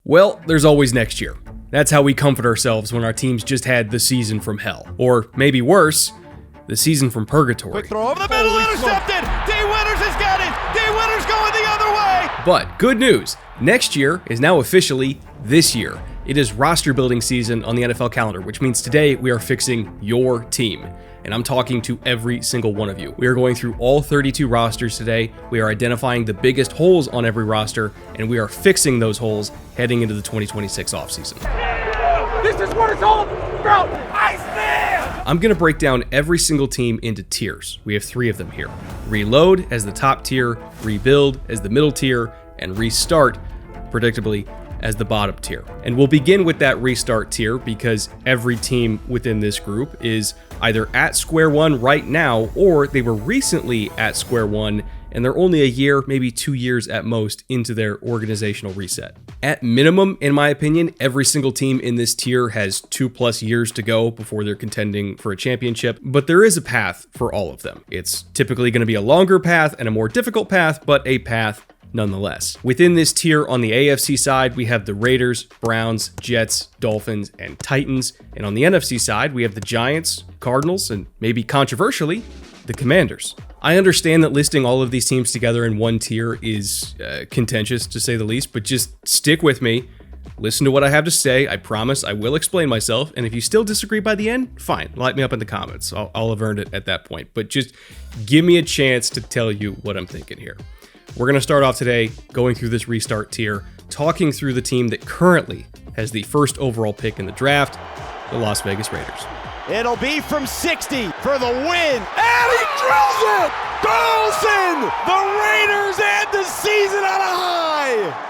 Well, there's always next year. That's how we comfort ourselves when our teams just had the season from hell. Or maybe worse, the season from purgatory. Quick throw over the middle, intercepted! D. Winters has got it! D. Winters going the other way! But good news, next year is now officially this year. It is roster building season on the NFL calendar, which means today we are fixing your team. And I'm talking to every single one of you. We are going through all 32 rosters today. We are identifying the biggest holes on every roster, and we are fixing those holes heading into the 2026 offseason. This is what it's all about! I stand! I'm going to break down every single team into tiers. We have 3 of them here. Reload as the top tier, rebuild as the middle tier, and restart, predictably, as the bottom tier. And we'll begin with that restart tier because every team within this group is either at square one right now, or they were recently at square one and they're only a year, maybe 2 years at most, into their organizational reset. At minimum, in my opinion, every single team in this tier has 2+ years to go before they're contending for a championship, but there is a path for all of them. It's typically going to be a longer path and a more difficult path, but a path nonetheless. Within this tier on the AFC side, we have the Raiders, Browns, Jets, Dolphins, and Titans. And on the NFC side, we have the Giants, Cardinals, and maybe controversially, the Commanders. I understand that listing all of these teams together in one tier is contentious, to say the least, but just stick with me. Listen to what I have to say. I promise I will explain myself. And if you still disagree by the end, fine. Light me up in the comments. I'll have earned it at that point. But just give me a chance to tell you what I'm thinking here. We're going to start off today going through this restart tier, talking through the team that currently has the first overall pick in the draft, the Las Vegas Raiders. It'll be from 60 for the win. And he drills it! Goes in! The Raiders end the season on a high!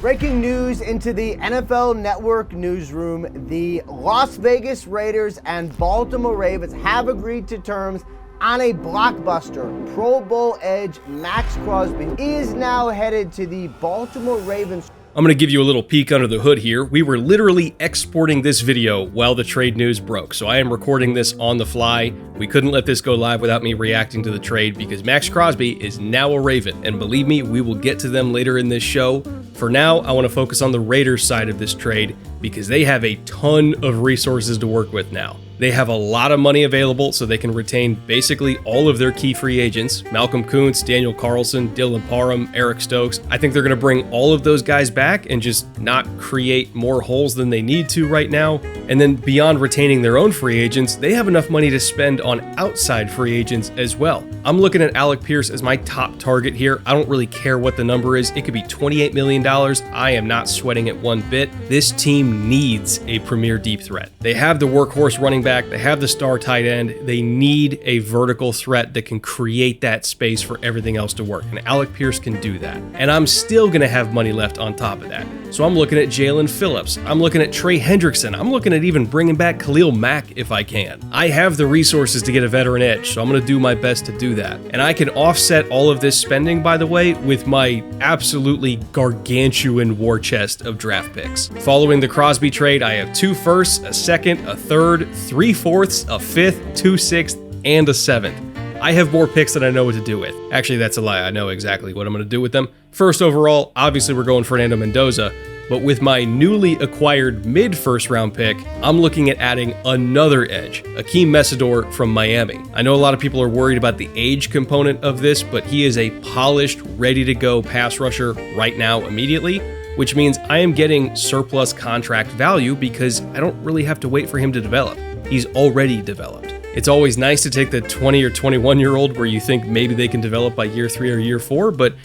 Breaking news into the NFL Network newsroom. The Las Vegas Raiders and Baltimore Ravens have agreed to terms on a blockbuster. Pro Bowl edge Max Crosby is now headed to the Baltimore Ravens. I'm going to give you a little peek under the hood here. We were literally exporting this video while the trade news broke, so I am recording this on the fly. We couldn't let this go live without me reacting to the trade because Max Crosby is now a Raven, and believe me, we will get to them later in this show. For now, I want to focus on the Raiders side of this trade because they have a ton of resources to work with now. They have a lot of money available, so they can retain basically all of their key free agents. Malcolm Kuntz, Daniel Carlson, Dylan Parham, Eric Stokes. I think they're going to bring all of those guys back and just not create more holes than they need to right now. And then beyond retaining their own free agents, they have enough money to spend on outside free agents as well. I'm looking at Alec Pierce as my top target here. I don't really care what the number is. It could be $28 million. I am not sweating it one bit. This team needs a premier deep threat. They have the workhorse running back. They have the star tight end. They need a vertical threat that can create that space for everything else to work. And Alec Pierce can do that. And I'm still going to have money left on top of that. So I'm looking at Jalen Phillips. I'm looking at Trey Hendrickson. I'm looking at even bringing back Khalil Mack if I can. I have the resources to get a veteran edge, so I'm going to do my best to do that. And I can offset all of this spending, by the way, with my absolutely gargantuan war chest of draft picks. Following the Crosby trade, I have 2 firsts, a second, a third, 3 fourths, a 5th, 2 sixths, and a 7th. I have more picks than I know what to do with. Actually, that's a lie. I know exactly what I'm going to do with them. First overall, obviously we're going Fernando Mendoza, but with my newly acquired mid-first round pick, I'm looking at adding another edge, Akeem Mesidor from Miami. I know a lot of people are worried about the age component of this, but he is a polished, ready-to-go pass rusher right now immediately, which means I am getting surplus contract value because I don't really have to wait for him to develop. He's already developed. It's always nice to take the 20 or 21-year-old where you think maybe they can develop by year 3 or year 4, but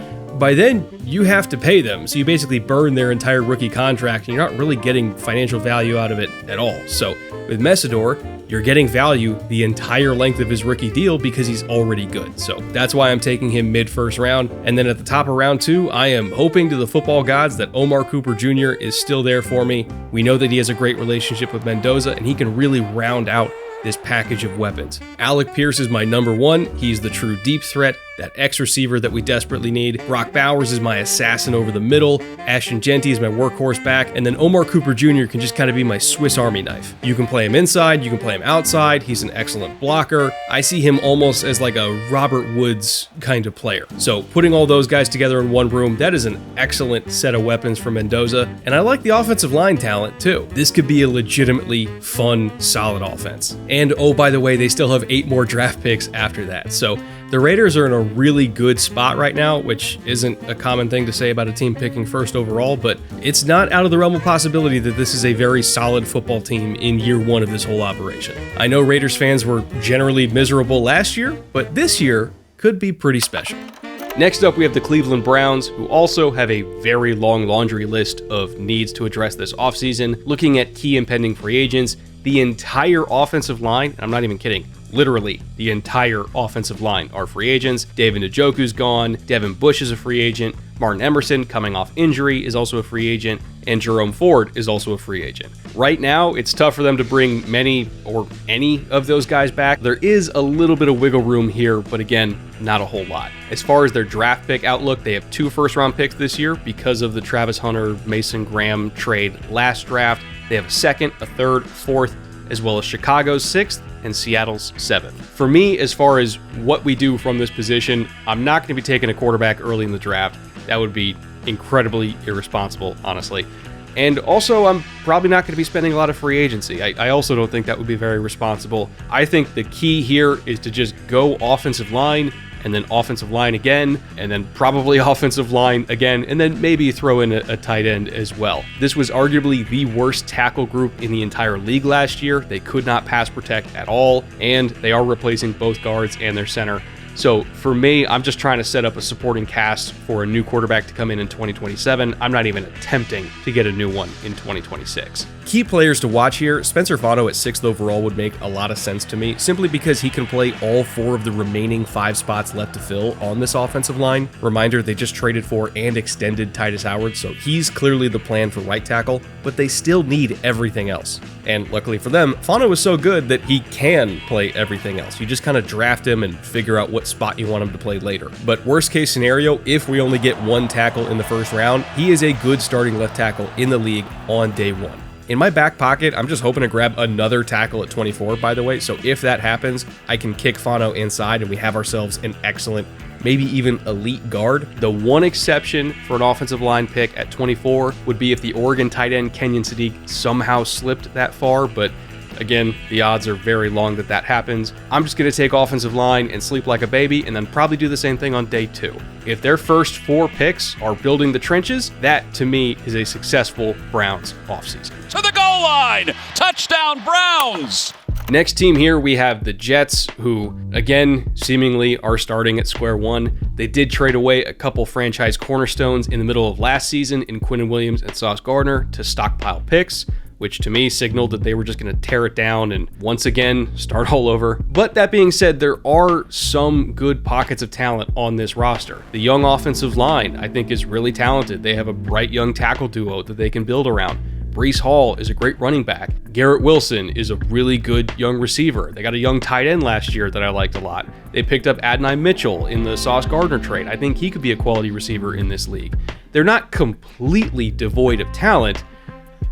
by then you have to pay them. So you basically burn their entire rookie contract and you're not really getting financial value out of it at all. So with Mesidor, you're getting value the entire length of his rookie deal because he's already good. So that's why I'm taking him mid-first round. And then at the top of round 2, I am hoping to the football gods that Omar Cooper Jr. is still there for me. We know that he has a great relationship with Mendoza and he can really round out this package of weapons. Alec Pierce is my number 1. He's the true deep threat. that X receiver that we desperately need. Brock Bowers is my assassin over the middle. Ashton Jeanty is my workhorse back. And then Omar Cooper Jr. can just kind of be my Swiss Army knife. You can play him inside, you can play him outside. He's an excellent blocker. I see him almost as like a Robert Woods kind of player. So putting all those guys together in one room, that is an excellent set of weapons for Mendoza. And I like the offensive line talent too. This could be a legitimately fun, solid offense. And oh, by the way, they still have 8 more draft picks after that. So the Raiders are in a really good spot right now, which isn't a common thing to say about a team picking first overall, but it's not out of the realm of possibility that this is a very solid football team in year 1 of this whole operation. I know Raiders fans were generally miserable last year, but this year could be pretty special. Next up, we have the Cleveland Browns, who also have a very long laundry list of needs to address this offseason. Looking at key impending free agents, the entire offensive line, and I'm not even kidding, literally the entire offensive line are free agents. David Njoku's gone, Devin Bush is a free agent, Martin Emerson, coming off injury, is also a free agent, and Jerome Ford is also a free agent. Right now, it's tough for them to bring many or any of those guys back. There is a little bit of wiggle room here, but again, not a whole lot. As far as their draft pick outlook, they have 2 first-round picks this year because of the Travis Hunter, Mason Graham trade last draft. They have a 2nd, a 3rd, 4th, as well as Chicago's 6th and Seattle's 7th. For me, as far as what we do from this position, I'm not going to be taking a quarterback early in the draft. That would be incredibly irresponsible, honestly. And also, I'm probably not going to be spending a lot of free agency. I also don't think that would be very responsible. I think the key here is to just go offensive line, and then offensive line again, and then probably offensive line again, and then maybe throw in a tight end as well. This was arguably the worst tackle group in the entire league last year. They could not pass protect at all, and they are replacing both guards and their center. So for me, I'm just trying to set up a supporting cast for a new quarterback to come in 2027. I'm not even attempting to get a new one in 2026. Key players to watch here, Spencer Votto at 6th overall would make a lot of sense to me, simply because he can play all 4 of the remaining 5 spots left to fill on this offensive line. Reminder, they just traded for and extended Titus Howard, so he's clearly the plan for right tackle, but they still need everything else. And luckily for them, Votto is so good that he can play everything else. You just kind of draft him and figure out what spot you want him to play later. But worst case scenario, if we only get 1 tackle in the first round, he is a good starting left tackle in the league on day 1. In my back pocket, I'm just hoping to grab another tackle at 24, by the way, so if that happens, I can kick Votto inside and we have ourselves an excellent, maybe even elite guard. The one exception for an offensive line pick at 24 would be if the Oregon tight end Kenyon Sadiq somehow slipped that far, but again, the odds are very long that happens. I'm just going to take offensive line and sleep like a baby and then probably do the same thing on day 2. If their first 4 picks are building the trenches, that to me is a successful Browns offseason. To the goal line! Touchdown Browns! Next team here, we have the Jets, who, again, seemingly are starting at square one. They did trade away a couple franchise cornerstones in the middle of last season in Quinnen Williams and Sauce Gardner to stockpile picks, which to me signaled that they were just going to tear it down and once again start all over. But that being said, there are some good pockets of talent on this roster. The young offensive line, I think, is really talented. They have a bright young tackle duo that they can build around. Breece Hall is a great running back. Garrett Wilson is a really good young receiver. They got a young tight end last year that I liked a lot. They picked up Adonai Mitchell in the Sauce Gardner trade. I think he could be a quality receiver in this league. They're not completely devoid of talent,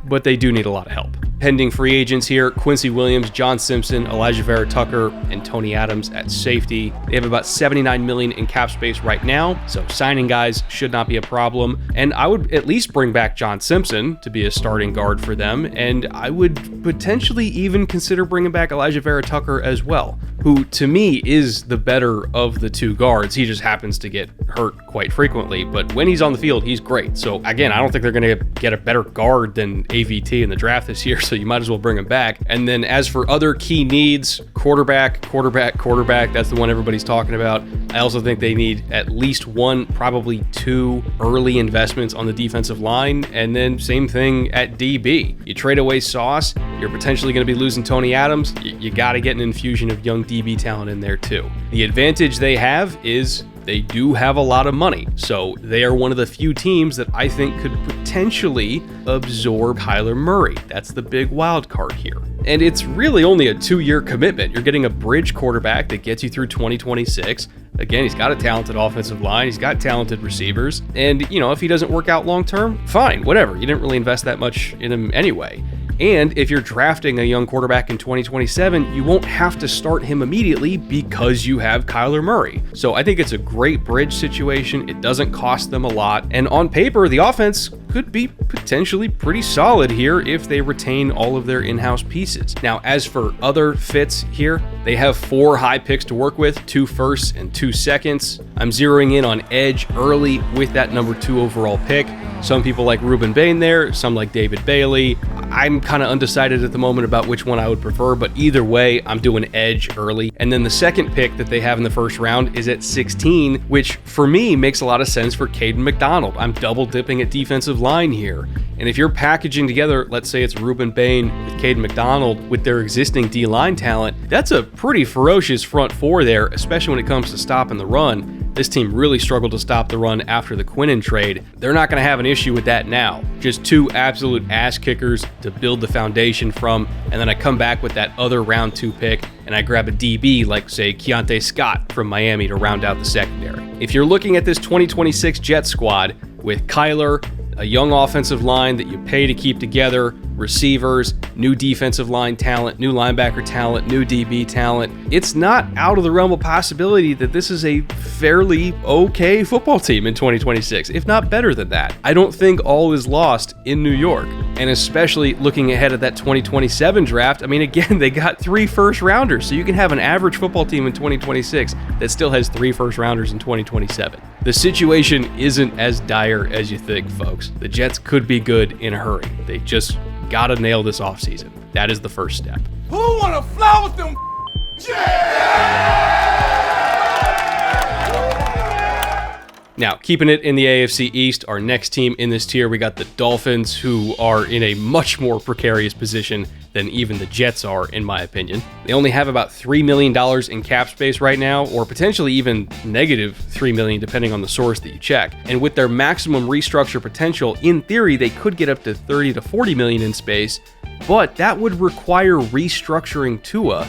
but they do need a lot of help. Pending free agents here, Quincy Williams, John Simpson, Elijah Vera Tucker, and Tony Adams at safety. They have about $79 million in cap space right now, so signing guys should not be a problem. And I would at least bring back John Simpson to be a starting guard for them, and I would potentially even consider bringing back Elijah Vera Tucker as well, who to me is the better of the 2 guards. He just happens to get hurt quite frequently, but when he's on the field, he's great. So again, I don't think they're going to get a better guard than AVT in the draft this year, so you might as well bring him back. And then as for other key needs, quarterback, that's the one everybody's talking about. I also think they need at least 1, probably 2 early investments on the defensive line, and then same thing at DB. You trade away Sauce, you're potentially going to be losing Tony Adams. You got to get an infusion of young DB talent in there too. The advantage they have is they do have a lot of money, so they are one of the few teams that I think could potentially absorb Kyler Murray. That's the big wild card here. And it's really only a 2-year commitment. You're getting a bridge quarterback that gets you through 2026, Again, he's got a talented offensive line. He's got talented receivers. And, if he doesn't work out long term, fine, whatever. You didn't really invest that much in him anyway. And if you're drafting a young quarterback in 2027, you won't have to start him immediately because you have Kyler Murray. So I think it's a great bridge situation. It doesn't cost them a lot. And on paper, the offense could be potentially pretty solid here if they retain all of their in-house pieces. Now, as for other fits here, they have 4 high picks to work with, 2 firsts and 2 seconds. I'm zeroing in on edge early with that number 2 overall pick. Some people like Ruben Bain there, some like David Bailey. I'm kind of undecided at the moment about which one I would prefer, but either way, I'm doing edge early. And then the second pick that they have in the first round is at 16, which for me makes a lot of sense for Caden McDonald. I'm double dipping at defensive line here. And if you're packaging together, let's say it's Ruben Bain with Caden McDonald with their existing D-line talent, that's a pretty ferocious front four there, especially when it comes to stopping the run. This team really struggled to stop the run after the Quinnen trade. They're not going to have an issue with that now. Just 2 absolute ass kickers to build the foundation from, and then I come back with that other round 2 pick, and I grab a DB like, say, Keontae Scott from Miami to round out the secondary. If you're looking at this 2026 Jets squad with Kyler, a young offensive line that you pay to keep together, receivers, new defensive line talent, new linebacker talent, new DB talent, it's not out of the realm of possibility that this is a fairly okay football team in 2026, if not better than that. I don't think all is lost in New York, and especially looking ahead at that 2027 draft. I mean, again, they got 3 first rounders, so you can have an average football team in 2026 that still has 3 first rounders in 2027. The situation isn't as dire as you think, folks. The Jets could be good in a hurry. They just gotta nail this offseason. That is the first step. Who wanna fly with them? Now, keeping it in the AFC East, our next team in this tier, we got the Dolphins, who are in a much more precarious position than even the Jets are, in my opinion. They only have about $3 million in cap space right now, or potentially even negative $3 million, depending on the source that you check. And with their maximum restructure potential, in theory, they could get up to $30 to $40 million in space, but that would require restructuring Tua,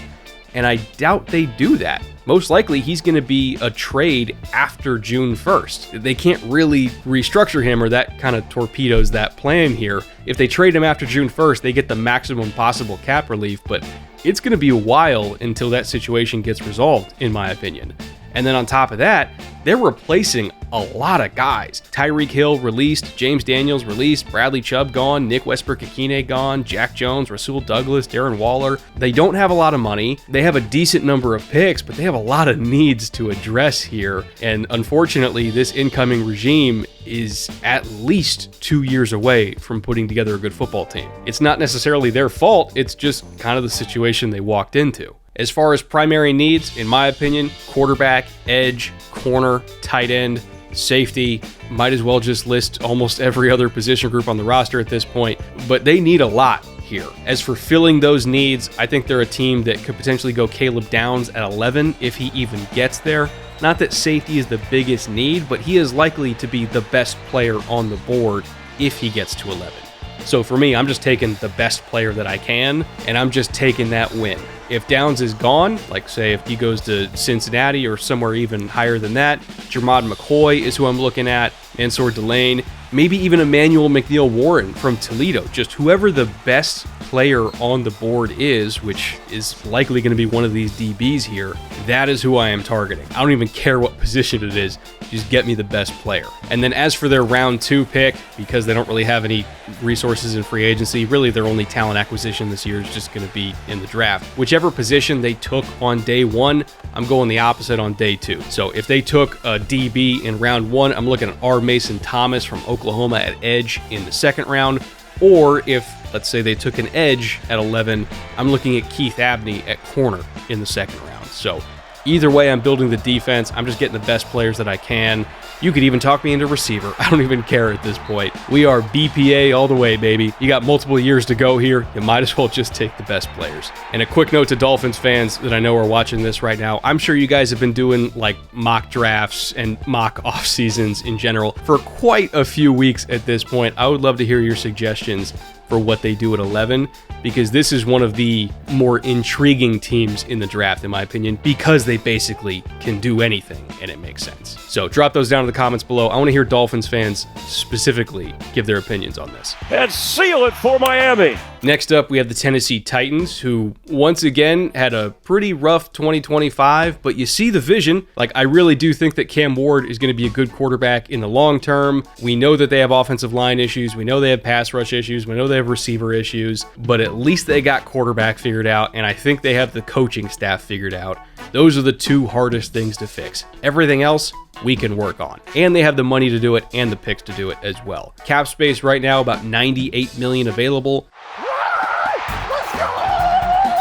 and I doubt they do that. Most likely, he's going to be a trade after June 1st. They can't really restructure him, or that kind of torpedoes that plan here. If they trade him after June 1st, they get the maximum possible cap relief, but it's going to be a while until that situation gets resolved, in my opinion. And then on top of that, they're replacing a lot of guys. Tyreek Hill released, James Daniels released, Bradley Chubb gone, Nick Westbrook-Ikine gone, Jack Jones, Rasul Douglas, Darren Waller. They don't have a lot of money. They have a decent number of picks, but they have a lot of needs to address here. And unfortunately, this incoming regime is at least 2 years away from putting together a good football team. It's not necessarily their fault, it's just kind of the situation they walked into. As far as primary needs, in my opinion, quarterback, edge, corner, tight end, safety, might as well just list almost every other position group on the roster at this point, but they need a lot here. As for filling those needs, I think they're a team that could potentially go Caleb Downs at 11 if he even gets there. Not that safety is the biggest need, but he is likely to be the best player on the board if he gets to 11. So for me, I'm just taking the best player that I can, and I'm just taking that win. If Downs is gone, like say if he goes to Cincinnati or somewhere even higher than that, Jermod McCoy is who I'm looking at, Mansour Delane, maybe even Emmanuel McNeil-Warren from Toledo. Just whoever the best player on the board is, which is likely going to be one of these DBs here, that is who I am targeting. I don't even care what position it is, just get me the best player. And then as for their round 2 pick, because they don't really have any resources in free agency, really their only talent acquisition this year is just going to be in the draft. Whichever position they took on day 1, I'm going the opposite on day 2. So if they took a DB in round 1, I'm looking at R. Mason Thomas from Oklahoma at edge in the second round. Or if, let's say, they took an edge at 11, I'm looking at Keith Abney at corner in the second round. So either way, I'm building the defense. I'm just getting the best players that I can. You could even talk me into receiver. I don't even care at this point. We are BPA all the way, baby. You got multiple years to go here. You might as well just take the best players. And a quick note to Dolphins fans that I know are watching this right now. I'm sure you guys have been doing like mock drafts and mock off seasons in general for quite a few weeks at this point. I would love to hear your suggestions. for what they do at 11, because this is one of the more intriguing teams in the draft, in my opinion, because they basically can do anything and it makes sense. So drop those down in the comments below. I want to hear Dolphins fans specifically give their opinions on this. And seal it for Miami. Next up, we have the Tennessee Titans, who once again had a pretty rough 2025, but you see the vision. Like, I really do think that Cam Ward is going to be a good quarterback in the long term. We know that they have offensive line issues. We know they have pass rush issues. We know they have receiver issues, but at least they got quarterback figured out, and I think they have the coaching staff figured out. Those are the two hardest things to fix. Everything else, we can work on. And they have the money to do it and the picks to do it as well. Cap space right now, about $98 million available.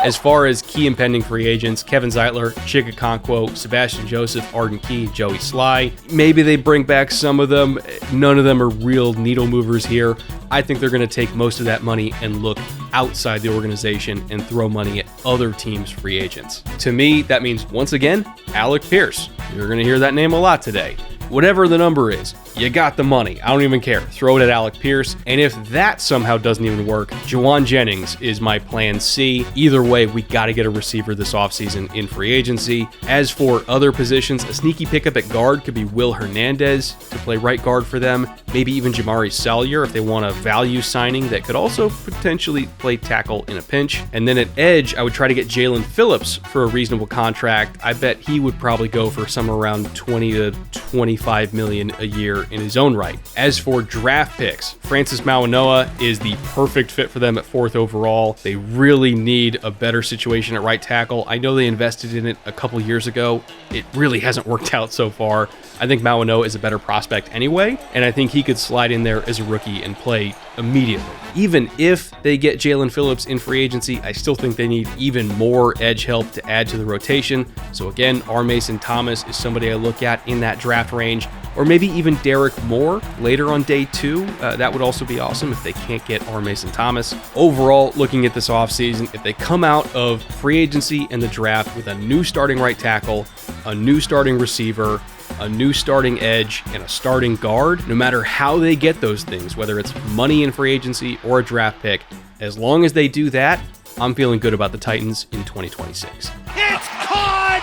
As far as key impending free agents, Kevin Zeitler, Chig Okonkwo, Sebastian Joseph, Arden Key, Joey Sly. Maybe they bring back some of them. None of them are real needle movers here. I think they're going to take most of that money and look outside the organization and throw money at other teams' free agents. To me, that means, once again, Alec Pierce. You're going to hear that name a lot today. Whatever the number is, you got the money. I don't even care. Throw it at Alec Pierce. And if that somehow doesn't even work, Juwan Jennings is my plan C. Either way, we got to get a receiver this offseason in free agency. As for other positions, a sneaky pickup at guard could be Will Hernandez to play right guard for them. Maybe even Jamari Salyer if they want a value signing that could also potentially play tackle in a pinch. And then at edge, I would try to get Jalen Phillips for a reasonable contract. I bet he would probably go for somewhere around 20 to 25 million a year in his own right. As for draft picks, Francis Mauigoa is the perfect fit for them at 4th overall. They really need a better situation at right tackle. I know they invested in it a couple years ago. It really hasn't worked out so far. I think Mauigoa is a better prospect anyway, and I think he could slide in there as a rookie and play immediately. Even if they get Jalen Phillips in free agency, I still think they need even more edge help to add to the rotation. So again, R. Mason Thomas is somebody I look at in that draft range, or maybe even Derek Moore later on day 2. That would also be awesome if they can't get R. Mason Thomas. Overall, looking at this offseason, if they come out of free agency and the draft with a new starting right tackle, a new starting receiver, a new starting edge, and a starting guard, no matter how they get those things, whether it's money in free agency or a draft pick, as long as they do that, I'm feeling good about the Titans in 2026. It's caught!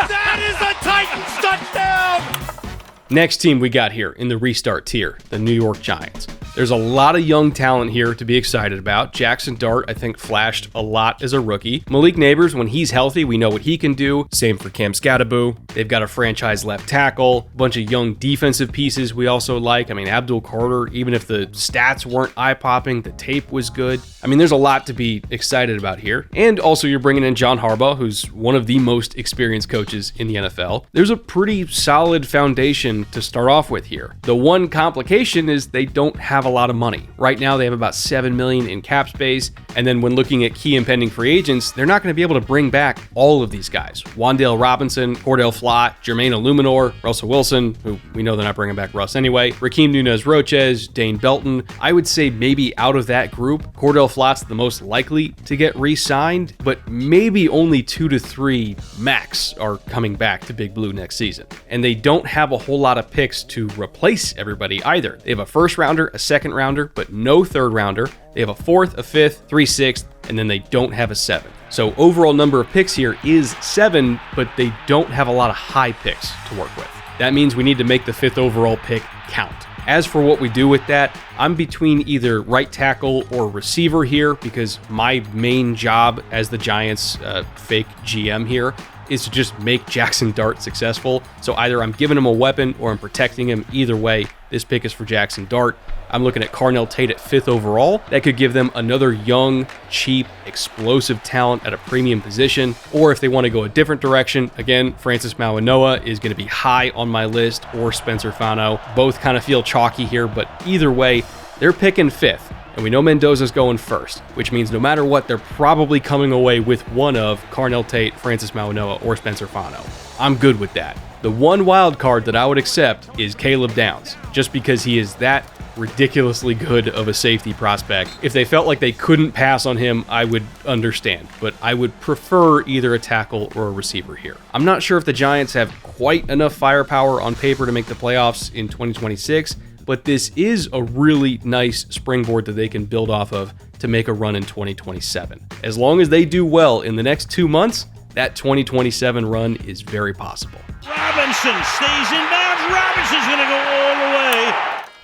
That is a Titans touchdown! Next team we got here in the restart tier, the New York Giants. There's a lot of young talent here to be excited about. Jackson Dart, I think, flashed a lot as a rookie. Malik Neighbors, when he's healthy, we know what he can do. Same for Cam Skattebo. They've got a franchise left tackle, a bunch of young defensive pieces we also like. I mean, Abdul Carter, even if the stats weren't eye-popping, the tape was good. I mean, there's a lot to be excited about here. And also, you're bringing in John Harbaugh, who's one of the most experienced coaches in the NFL. There's a pretty solid foundation to start off with here. The one complication is they don't have a lot of money. Right now, they have about $7 million in cap space. And then when looking at key impending free agents, they're not going to be able to bring back all of these guys. Wan'Dale Robinson, Cordell Flott, Jermaine Illuminor, Russell Wilson, who we know they're not bringing back Russ anyway, Rakeem Nunez-Roches, Dane Belton. I would say maybe out of that group, Cordell Flott's the most likely to get re-signed, but maybe only 2 to 3 max are coming back to Big Blue next season. And they don't have a whole lot of picks to replace everybody either. They have a first rounder, a second rounder, but no third rounder. They have a 4th, a 5th, 3 6th, and then they don't have a 7th. So overall number of picks here is 7, but they don't have a lot of high picks to work with. That means we need to make the 5th overall pick count. As for what we do with that, I'm between either right tackle or receiver here because my main job as the Giants fake GM here is to just make Jackson Dart successful. So either I'm giving him a weapon or I'm protecting him. Either way, this pick is for Jackson Dart. I'm looking at Carnell Tate at 5th overall. That could give them another young, cheap, explosive talent at a premium position. Or if they want to go a different direction, again, Francis Mauigoa is going to be high on my list, or Spencer Fano. Both kind of feel chalky here, but either way, they're picking 5th. And we know Mendoza's going 1st, which means no matter what, they're probably coming away with one of Carnell Tate, Francis Mauigoa, or Spencer Fano. I'm good with that. The one wild card that I would accept is Caleb Downs, just because he is that ridiculously good of a safety prospect. If they felt like they couldn't pass on him, I would understand, but I would prefer either a tackle or a receiver here. I'm not sure if the Giants have quite enough firepower on paper to make the playoffs in 2026, but this is a really nice springboard that they can build off of to make a run in 2027. As long as they do well in the next 2 months, that 2027 run is very possible. Robinson stays in bounds. Robinson's going to go all the way.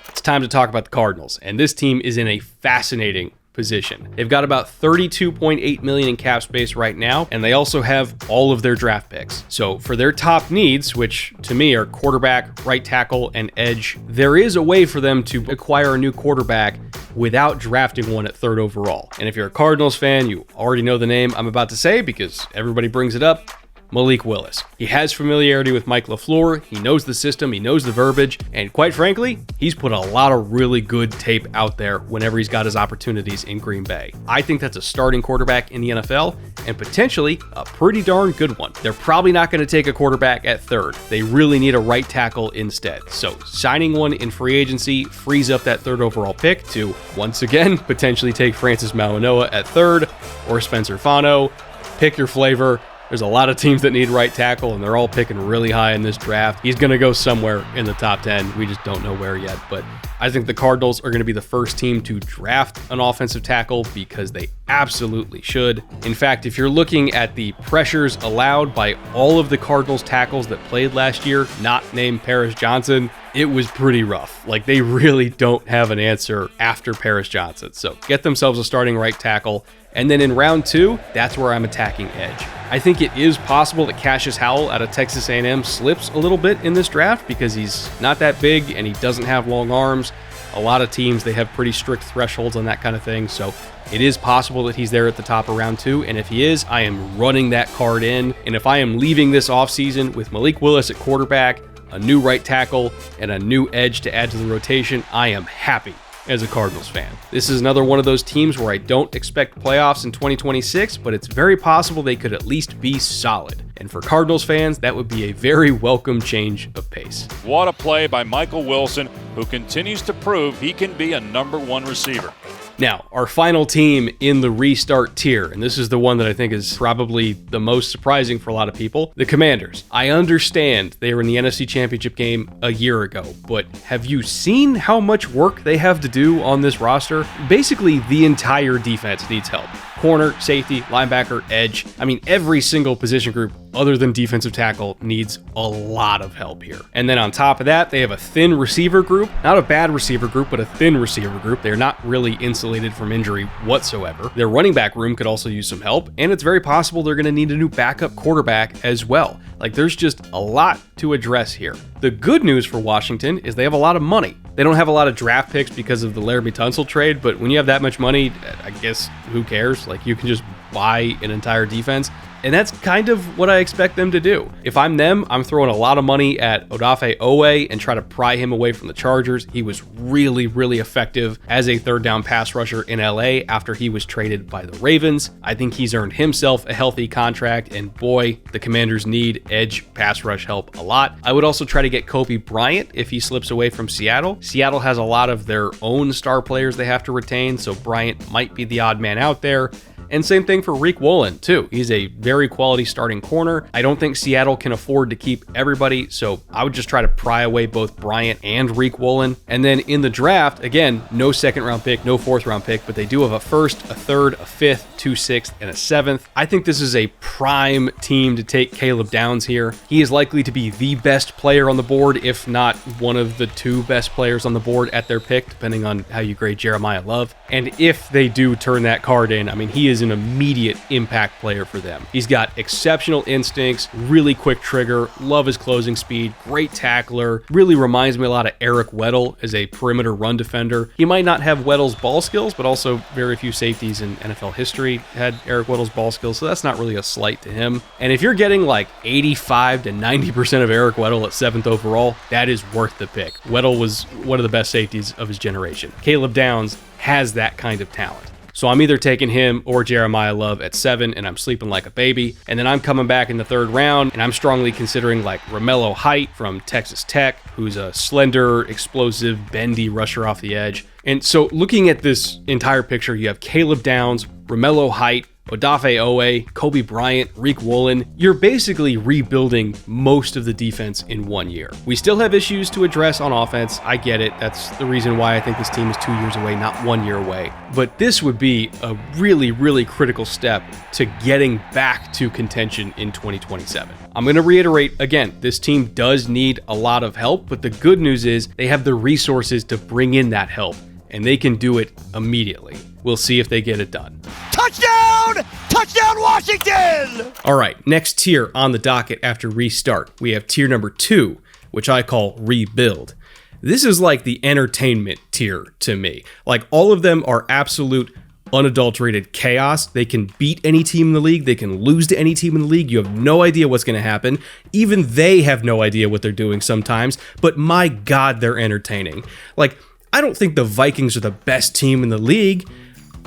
It's time to talk about the Cardinals, and this team is in a fascinating position. They've got about $32.8 million in cap space right now, and they also have all of their draft picks. So for their top needs, which to me are quarterback, right tackle, and edge, there is a way for them to acquire a new quarterback without drafting one at 3rd overall. And if you're a Cardinals fan, you already know the name I'm about to say because everybody brings it up. Malik Willis. He has familiarity with Mike LaFleur, he knows the system, he knows the verbiage, and quite frankly, he's put a lot of really good tape out there whenever he's got his opportunities in Green Bay. I think that's a starting quarterback in the NFL, and potentially a pretty darn good one. They're probably not going to take a quarterback at 3rd. They really need a right tackle instead. So signing one in free agency frees up that 3rd overall pick to, once again, potentially take Francis Mauigoa at 3rd, or Spencer Fano. Pick your flavor. There's a lot of teams that need right tackle, and they're all picking really high in this draft. He's going to go somewhere in the top 10. We just don't know where yet. But I think the Cardinals are going to be the first team to draft an offensive tackle because they absolutely should. In fact, if you're looking at the pressures allowed by all of the Cardinals tackles that played last year, not named Paris Johnson, it was pretty rough. Like, they really don't have an answer after Paris Johnson. So get themselves a starting right tackle. And then in round 2, that's where I'm attacking edge. I think it is possible that Cassius Howell out of Texas A&M slips a little bit in this draft because he's not that big and he doesn't have long arms. A lot of teams, they have pretty strict thresholds on that kind of thing. So it is possible that he's there at the top of round 2. And if he is, I am running that card in. And if I am leaving this offseason with Malik Willis at quarterback, a new right tackle, and a new edge to add to the rotation, I am happy as a Cardinals fan. This is another one of those teams where I don't expect playoffs in 2026, but it's very possible they could at least be solid. And for Cardinals fans, that would be a very welcome change of pace. What a play by Michael Wilson, who continues to prove he can be a number 1 receiver. Now, our final team in the restart tier, and this is the one that I think is probably the most surprising for a lot of people, the Commanders. I understand they were in the NFC Championship game a year ago, but have you seen how much work they have to do on this roster? Basically, the entire defense needs help. Corner, safety, linebacker, edge. I mean, every single position group other than defensive tackle needs a lot of help here. And then on top of that, they have a thin receiver group. Not a bad receiver group, but a thin receiver group. They're not really insulated from injury whatsoever. Their running back room could also use some help, and it's very possible they're going to need a new backup quarterback as well. Like, there's just a lot to address here. The good news for Washington is they have a lot of money. They don't have a lot of draft picks because of the Laramie Tunsil trade, but when you have that much money, I guess who cares? Like, you can just buy an entire defense. And that's kind of what I expect them to do. If I'm them, I'm throwing a lot of money at Odafe Owe and try to pry him away from the Chargers. He was really, really effective as a 3rd down pass rusher in LA after he was traded by the Ravens. I think he's earned himself a healthy contract, and boy, the Commanders need edge pass rush help a lot. I would also try to get Kobe Bryant if he slips away from Seattle. Seattle has a lot of their own star players they have to retain, so Bryant might be the odd man out there. And same thing for Reek Woolen, too. He's a very quality starting corner. I don't think Seattle can afford to keep everybody, so I would just try to pry away both Bryant and Reek Woolen. And then in the draft, again, no 2nd round pick, no 4th round pick, but they do have a 1st, a 3rd, a 5th, 2 6th, and a 7th. I think this is a prime team to take Caleb Downs here. He is likely to be the best player on the board, if not one of the 2 best players on the board at their pick, depending on how you grade Jeremiah Love. And if they do turn that card in, I mean, he is an immediate impact player for them. He's got exceptional instincts, really quick trigger, love his closing speed, great tackler, really reminds me a lot of Eric Weddle as a perimeter run defender. He might not have Weddle's ball skills, but also very few safeties in NFL history had Eric Weddle's ball skills, so that's not really a slight to him. And if you're getting like 85 to 90% of Eric Weddle at 7th overall, that is worth the pick. Weddle was one of the best safeties of his generation. Caleb Downs has that kind of talent. So I'm either taking him or Jeremiah Love at 7, and I'm sleeping like a baby. And then I'm coming back in the 3rd round, and I'm strongly considering like Romello Height from Texas Tech, who's a slender, explosive, bendy rusher off the edge. And so looking at this entire picture, you have Caleb Downs, Romello Height, Odafe Owe, Kobe Bryant, Reek Woolen. You're basically rebuilding most of the defense in 1 year. We still have issues to address on offense. I get it. That's the reason why I think this team is 2 years away, not 1 year away. But this would be a really, really critical step to getting back to contention in 2027. I'm going to reiterate again, this team does need a lot of help, but the good news is they have the resources to bring in that help, and they can do it immediately. We'll see if they get it done. Touchdown! Touchdown, Washington! All right, next tier on the docket after restart, we have tier number 2, which I call rebuild. This is like the entertainment tier to me. Like, all of them are absolute unadulterated chaos. They can beat any team in the league. They can lose to any team in the league. You have no idea what's going to happen. Even they have no idea what they're doing sometimes, but my God, they're entertaining. Like, I don't think the Vikings are the best team in the league,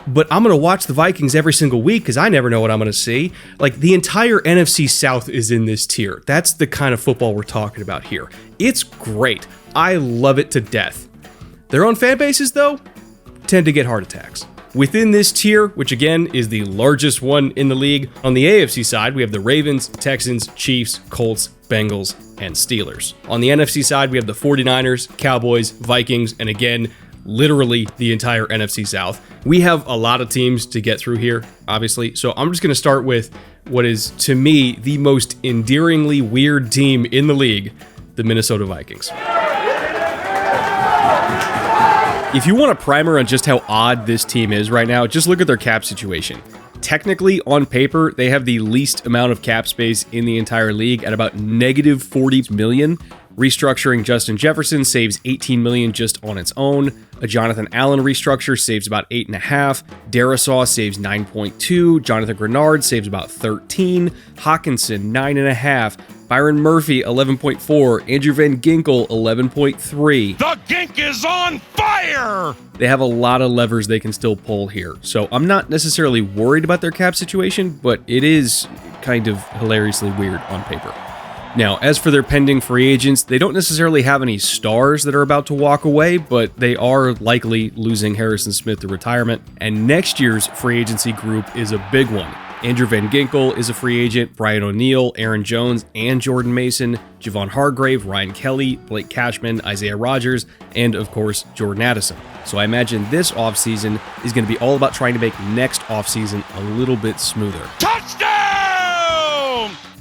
but I'm going to watch the Vikings every single week because I never know what I'm going to see. Like, the entire NFC South is in this tier. That's the kind of football we're talking about here. It's great. I love it to death. Their own fan bases, though, tend to get heart attacks. Within this tier, which again is the largest one in the league, on the AFC side, we have the Ravens, Texans, Chiefs, Colts, Bengals, and Steelers. On the NFC side, we have the 49ers, Cowboys, Vikings, and again, literally the entire NFC South. We have a lot of teams to get through here, obviously, so I'm just going to start with what is, to me, the most endearingly weird team in the league, the Minnesota Vikings. If you want a primer on just how odd this team is right now, just look at their cap situation. Technically, on paper, they have the least amount of cap space in the entire league at about negative $40 million. Restructuring Justin Jefferson saves $18 million just on its own. A Jonathan Allen restructure saves about $8.5. Darisaw saves $9.2. Jonathan Grenard saves about $13. Hawkinson, $9.5. Byron Murphy, $11.4. Andrew Van Ginkel, $11.3. The Gink is on fire! They have a lot of levers they can still pull here. So I'm not necessarily worried about their cap situation, but it is kind of hilariously weird on paper. Now, as for their pending free agents, they don't necessarily have any stars that are about to walk away, but they are likely losing Harrison Smith to retirement. And next year's free agency group is a big one. Andrew Van Ginkel is a free agent, Brian O'Neill, Aaron Jones, and Jordan Mason, Javon Hargrave, Ryan Kelly, Blake Cashman, Isaiah Rodgers, and of course, Jordan Addison. So I imagine this offseason is going to be all about trying to make next offseason a little bit smoother. Touchdown!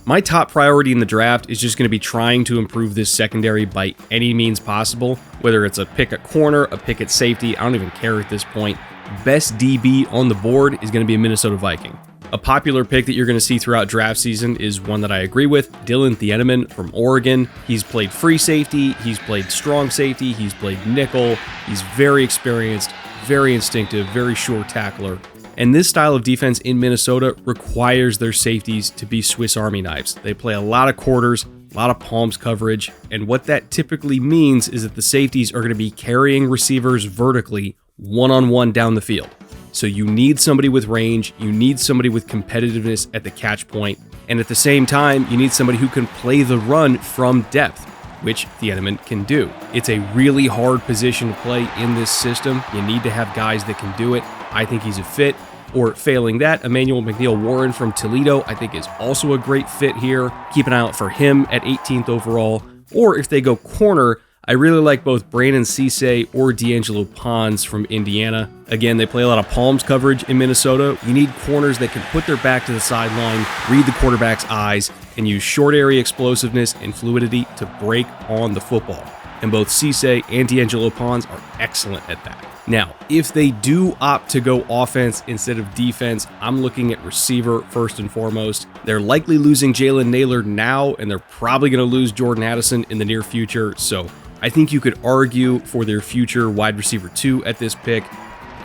My top priority in the draft is just going to be trying to improve this secondary by any means possible, whether it's a pick at corner, a pick at safety, I don't even care at this point. Best DB on the board is going to be a Minnesota Viking. A popular pick that you're going to see throughout draft season is one that I agree with, Dylan Thieneman from Oregon. He's played free safety, he's played strong safety, he's played nickel, he's very experienced, very instinctive, very sure tackler. And this style of defense in Minnesota requires their safeties to be Swiss Army knives. They play a lot of quarters, a lot of palms coverage, and what that typically means is that the safeties are going to be carrying receivers vertically one-on-one down the field. So you need somebody with range, you need somebody with competitiveness at the catch point, and at the same time, you need somebody who can play the run from depth, which Thieneman can do. It's a really hard position to play in this system. You need to have guys that can do it. I think he's a fit. Or failing that, Emmanuel McNeil-Warren from Toledo, I think is also a great fit here. Keep an eye out for him at 18th overall. Or if they go corner, I really like both Brandon Cisse or D'Angelo Pons from Indiana. Again, they play a lot of palms coverage in Minnesota. You need corners that can put their back to the sideline, read the quarterback's eyes, and use short area explosiveness and fluidity to break on the football. And both Cisse and D'Angelo Pons are excellent at that. Now, if they do opt to go offense instead of defense, I'm looking at receiver first and foremost. They're likely losing Jalen Naylor now, and they're probably going to lose Jordan Addison in the near future. So I think you could argue for their future wide receiver 2 at this pick,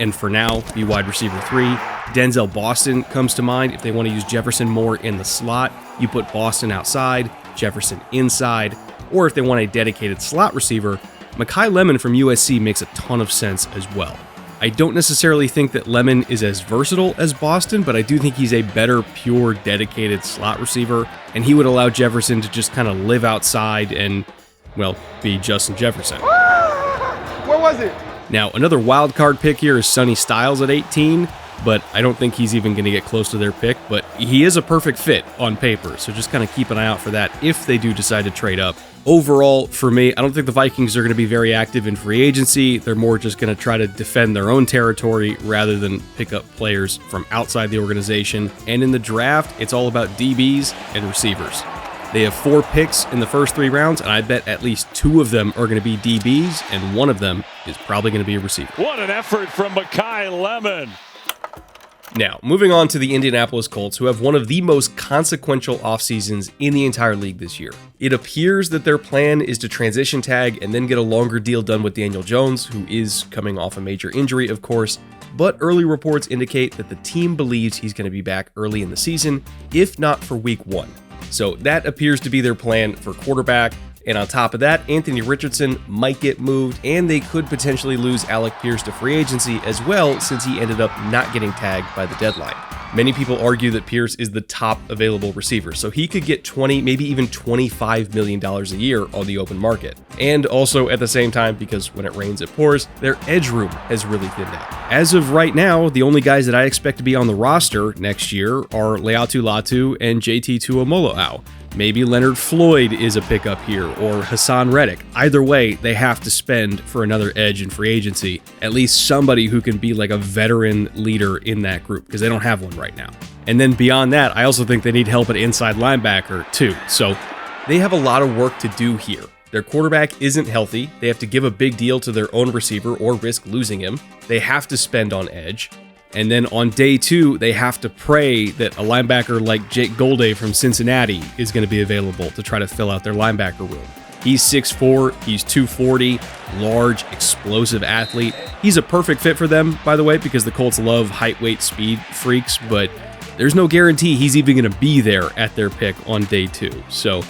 and for now, be wide receiver 3. Denzel Boston comes to mind. If they want to use Jefferson more in the slot, you put Boston outside, Jefferson inside, or if they want a dedicated slot receiver, Mekhi Lemon from USC makes a ton of sense as well. I don't necessarily think that Lemon is as versatile as Boston, but I do think he's a better, pure, dedicated slot receiver, and he would allow Jefferson to just kind of live outside and, well, be Justin Jefferson. Where was it? Now, another wild card pick here is Sonny Styles at 18. but I don't think he's even going to get close to their pick, but he is a perfect fit on paper, so just kind of keep an eye out for that if they do decide to trade up. Overall, for me, I don't think the Vikings are going to be very active in free agency. They're more just going to try to defend their own territory rather than pick up players from outside the organization. And in the draft, it's all about DBs and receivers. They have 4 picks in the first 3 rounds, and I bet at least 2 of them are going to be DBs, and 1 of them is probably going to be a receiver. What an effort from Mekhi Lemon. Now, moving on to the Indianapolis Colts, who have one of the most consequential off seasons in the entire league this year. It appears that their plan is to transition tag and then get a longer deal done with Daniel Jones, who is coming off a major injury, of course, but early reports indicate that the team believes he's going to be back early in the season, if not for week 1. So that appears to be their plan for quarterback. And on top of that, Anthony Richardson might get moved, and they could potentially lose Alec Pierce to free agency as well, since he ended up not getting tagged by the deadline. Many people argue that Pierce is the top available receiver, so he could get $20, maybe even $25 million a year on the open market. And also at the same time, because when it rains it pours, their edge room has really thinned out. As of right now, the only guys that I expect to be on the roster next year are Leatu Latu and JT Tuimoloau. Maybe Leonard Floyd is a pickup here, or Hassan Reddick. Either way, they have to spend for another edge in free agency, at least somebody who can be like a veteran leader in that group, because they don't have one right now. And then beyond that, I also think they need help at inside linebacker too. So they have a lot of work to do here. Their quarterback isn't healthy. They have to give a big deal to their own receiver or risk losing him. They have to spend on edge. And then on day 2, they have to pray that a linebacker like Jake Golday from Cincinnati is going to be available to try to fill out their linebacker room. He's 6'4", he's 240, large, explosive athlete. He's a perfect fit for them, by the way, because the Colts love height, weight, speed freaks, but there's no guarantee he's even going to be there at their pick on day 2. So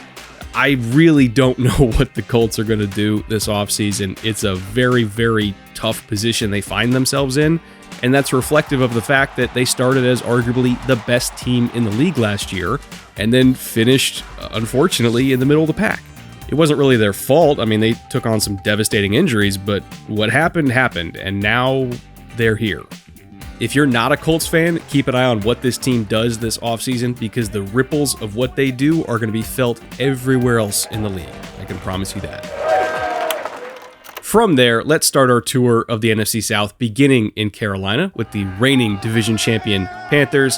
I really don't know what the Colts are going to do this offseason. It's a very, very tough position they find themselves in. And that's reflective of the fact that they started as arguably the best team in the league last year and then finished, unfortunately, in the middle of the pack. It wasn't really their fault. I mean, they took on some devastating injuries, but what happened, and now they're here. If you're not a Colts fan, keep an eye on what this team does this offseason, because the ripples of what they do are going to be felt everywhere else in the league. I can promise you that. From there, let's start our tour of the NFC South, beginning in Carolina with the reigning division champion Panthers.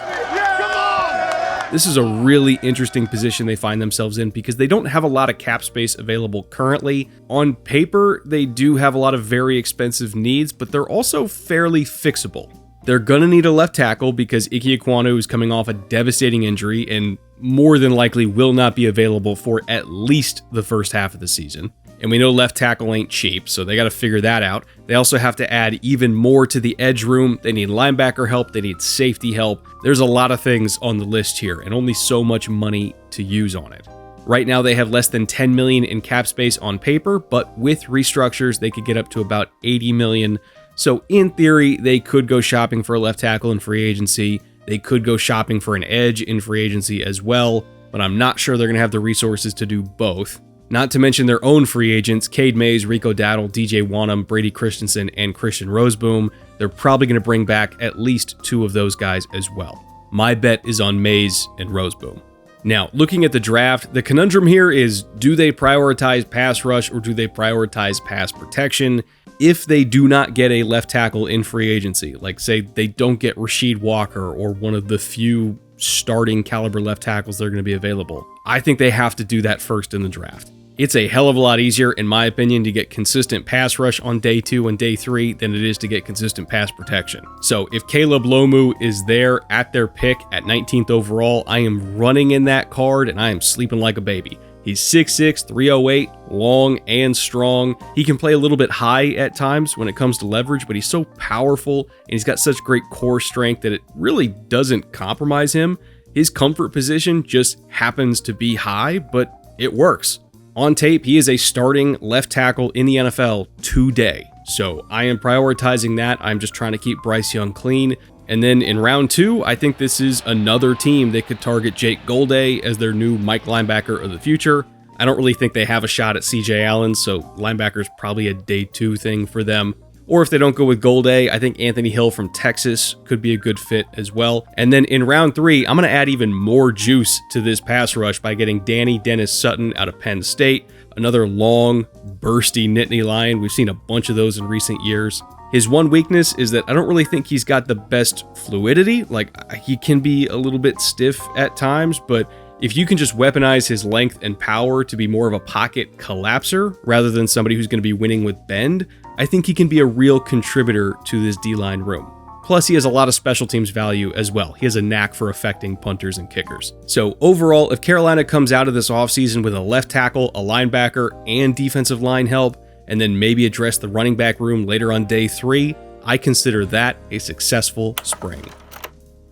This is a really interesting position they find themselves in because they don't have a lot of cap space available currently. On paper, they do have a lot of very expensive needs, but they're also fairly fixable. They're going to need a left tackle because Ike Ekwonu is coming off a devastating injury and more than likely will not be available for at least the first half of the season. And we know left tackle ain't cheap, so they got to figure that out. They also have to add even more to the edge room. They need linebacker help. They need safety help. There's a lot of things on the list here and only so much money to use on it. Right now, they have less than $10 million in cap space on paper, but with restructures, they could get up to about $80 million. So in theory, they could go shopping for a left tackle in free agency. They could go shopping for an edge in free agency as well, but I'm not sure they're going to have the resources to do both. Not to mention their own free agents, Cade Mays, Rico Dowdle, DJ Wanham, Brady Christensen, and Christian Roseboom. They're probably going to bring back at least 2 of those guys as well. My bet is on Mays and Roseboom. Now, looking at the draft, the conundrum here is, do they prioritize pass rush or do they prioritize pass protection? If they do not get a left tackle in free agency, like say they don't get Rasheed Walker or one of the few starting caliber left tackles that are going to be available, I think they have to do that first in the draft. It's a hell of a lot easier, in my opinion, to get consistent pass rush on day 2 and day 3 than it is to get consistent pass protection. So if Caleb Lomu is there at their pick at 19th overall, I am running in that card and I am sleeping like a baby. He's 6'6", 308, long and strong. He can play a little bit high at times when it comes to leverage, but he's so powerful and he's got such great core strength that it really doesn't compromise him. His comfort position just happens to be high, but it works. On tape, he is a starting left tackle in the NFL today. So I am prioritizing that. I'm just trying to keep Bryce Young clean. And then in round 2, I think this is another team that could target Jake Golday as their new Mike linebacker of the future. I don't really think they have a shot at CJ Allen, so linebacker is probably a day 2 thing for them. Or if they don't go with Goldie, I think Anthony Hill from Texas could be a good fit as well. And then in round 3, I'm going to add even more juice to this pass rush by getting Danny Dennis Sutton out of Penn State, another long, bursty Nittany Lion. We've seen a bunch of those in recent years. His one weakness is that I don't really think he's got the best fluidity. Like, he can be a little bit stiff at times, but if you can just weaponize his length and power to be more of a pocket collapser rather than somebody who's going to be winning with bend, I think he can be a real contributor to this D-line room. Plus, he has a lot of special teams value as well. He has a knack for affecting punters and kickers. So overall, if Carolina comes out of this offseason with a left tackle, a linebacker, and defensive line help, and then maybe address the running back room later on day 3, I consider that a successful spring.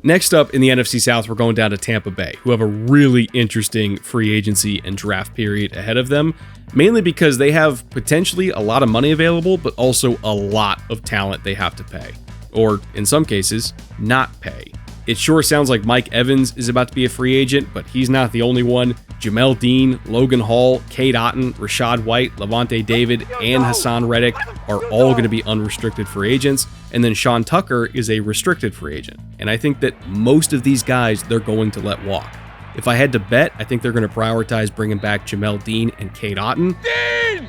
Next up in the NFC South, we're going down to Tampa Bay, who have a really interesting free agency and draft period ahead of them, mainly because they have potentially a lot of money available, but also a lot of talent they have to pay, or in some cases, not pay. It sure sounds like Mike Evans is about to be a free agent, but he's not the only one. Jamel Dean, Logan Hall, Cade Otton, Rashad White, Levante David, and Hassan Reddick are all going to be unrestricted free agents. And then Sean Tucker is a restricted free agent. And I think that most of these guys they're going to let walk. If I had to bet, I think they're going to prioritize bringing back Jamel Dean and Cade Otton. Dean!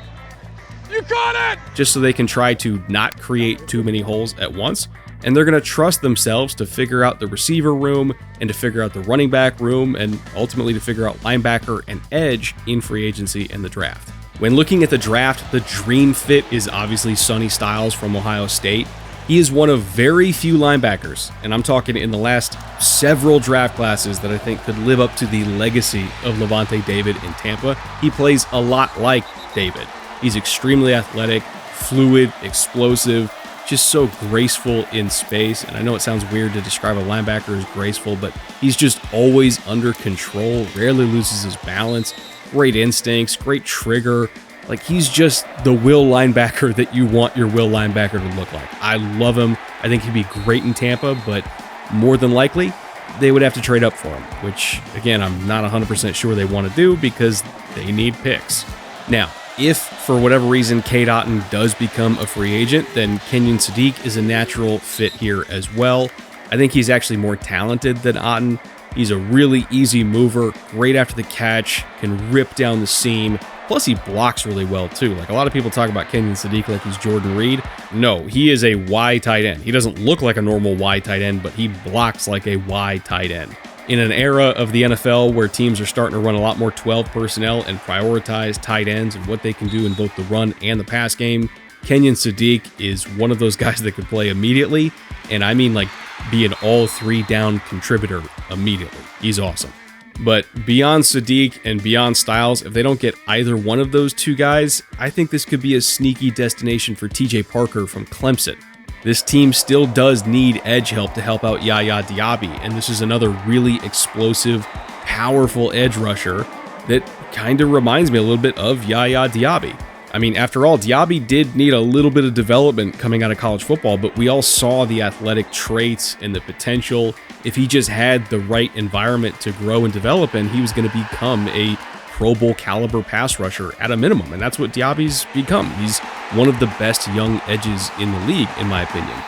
You got it! Just so they can try to not create too many holes at once. And they're going to trust themselves to figure out the receiver room and to figure out the running back room and ultimately to figure out linebacker and edge in free agency and the draft. When looking at the draft, the dream fit is obviously Sonny Styles from Ohio State. He is one of very few linebackers, and I'm talking in the last several draft classes that I think could live up to the legacy of Levante David in Tampa. He plays a lot like David. He's extremely athletic, fluid, explosive, just so graceful in space. And I know it sounds weird to describe a linebacker as graceful, but he's just always under control, rarely loses his balance, great instincts, great trigger. Like, he's just the will linebacker that you want your will linebacker to look like. I love him. I think he'd be great in Tampa, but more than likely, they would have to trade up for him, which, again, I'm not 100% sure they want to do because they need picks. Now, if, for whatever reason, Cade Otton does become a free agent, then Kenyon Sadiq is a natural fit here as well. I think he's actually more talented than Otton. He's a really easy mover, great after the catch, can rip down the seam. Plus, he blocks really well, too. Like, a lot of people talk about Kenyon Sadiq like he's Jordan Reed. No, he is a Y tight end. He doesn't look like a normal Y tight end, but he blocks like a Y tight end. In an era of the NFL where teams are starting to run a lot more 12 personnel and prioritize tight ends and what they can do in both the run and the pass game, Kenyon Sadiq is one of those guys that could play immediately. And I mean, like, be an all 3 down contributor immediately. He's awesome. But beyond Sadiq and beyond Styles, if they don't get either one of those two guys, I think this could be a sneaky destination for TJ Parker from Clemson. This team still does need edge help to help out Yaya Diaby, and this is another really explosive, powerful edge rusher that kind of reminds me a little bit of Yaya Diaby. I mean, after all, Diaby did need a little bit of development coming out of college football, but we all saw the athletic traits and the potential. If he just had the right environment to grow and develop in, he was going to become a Pro Bowl caliber pass rusher at a minimum, and that's what Diaby's become. He's one of the best young edges in the league, in my opinion.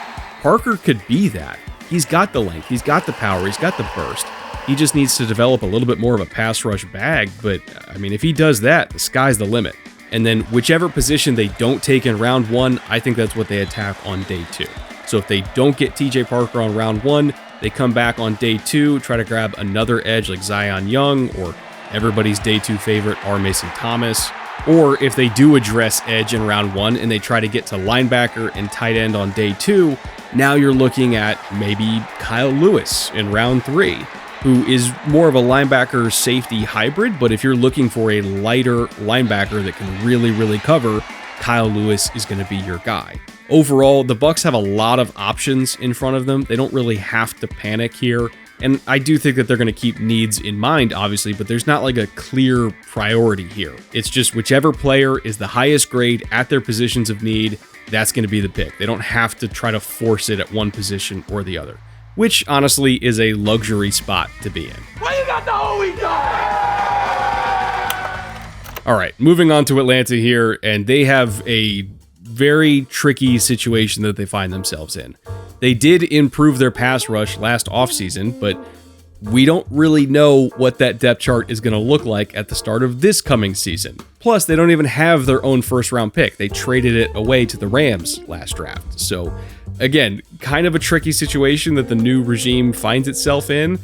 Parker could be that. He's got the length, he's got the power, he's got the burst. He just needs to develop a little bit more of a pass rush bag, but I mean, if he does that, the sky's the limit. And then whichever position they don't take in round 1, I think that's what they attack on day 2. So if they don't get TJ Parker on round 1, they come back on day 2, try to grab another edge like Zion Young or everybody's day 2 favorite, R. Mason Thomas. Or if they do address edge in round 1 and they try to get to linebacker and tight end on day 2, now you're looking at maybe Kyle Lewis in round 3, who is more of a linebacker safety hybrid. But if you're looking for a lighter linebacker that can really, really cover, Kyle Lewis is going to be your guy. Overall, the Bucs have a lot of options in front of them. They don't really have to panic here. And I do think that they're going to keep needs in mind, obviously, but there's not like a clear priority here. It's just whichever player is the highest grade at their positions of need, that's going to be the pick. They don't have to try to force it at one position or the other, which honestly is a luxury spot to be in. Why you got the OE dog? All right, moving on to Atlanta here, and they have a very tricky situation that they find themselves in. They did improve their pass rush last offseason, but we don't really know what that depth chart is going to look like at the start of this coming season. Plus, they don't even have their own first-round pick. They traded it away to the Rams last draft. So, again, kind of a tricky situation that the new regime finds itself in.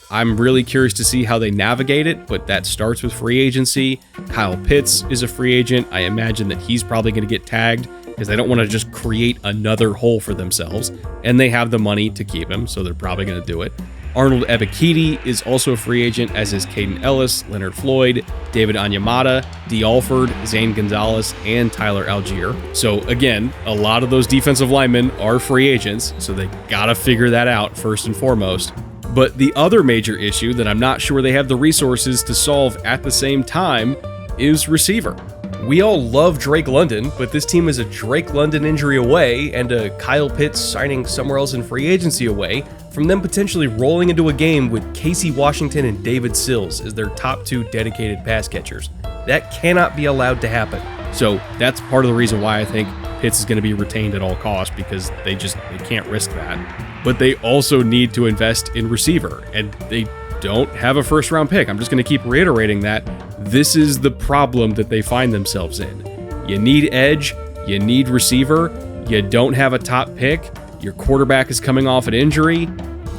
I'm really curious to see how they navigate it, but that starts with free agency. Kyle Pitts is a free agent. I imagine that he's probably going to get tagged because they don't want to just create another hole for themselves, and they have the money to keep him, so they're probably going to do it. Arnold Ebiketie is also a free agent, as is Caden Ellis, Leonard Floyd, David Onyemata, Dee Alford, Zane Gonzalez, and Tyler Algier. So again, a lot of those defensive linemen are free agents, so they gotta figure that out first and foremost. But the other major issue that I'm not sure they have the resources to solve at the same time is receiver. We all love Drake London, but this team is a Drake London injury away and a Kyle Pitts signing somewhere else in free agency away from them potentially rolling into a game with Casey Washington and David Sills as their top two dedicated pass catchers. That cannot be allowed to happen. So that's part of the reason why I think Pitts is going to be retained at all costs, because they can't risk that. But they also need to invest in receiver, and they don't have a first round pick. I'm just going to keep reiterating that. This is the problem that they find themselves in. You need edge, you need receiver, you don't have a top pick, your quarterback is coming off an injury.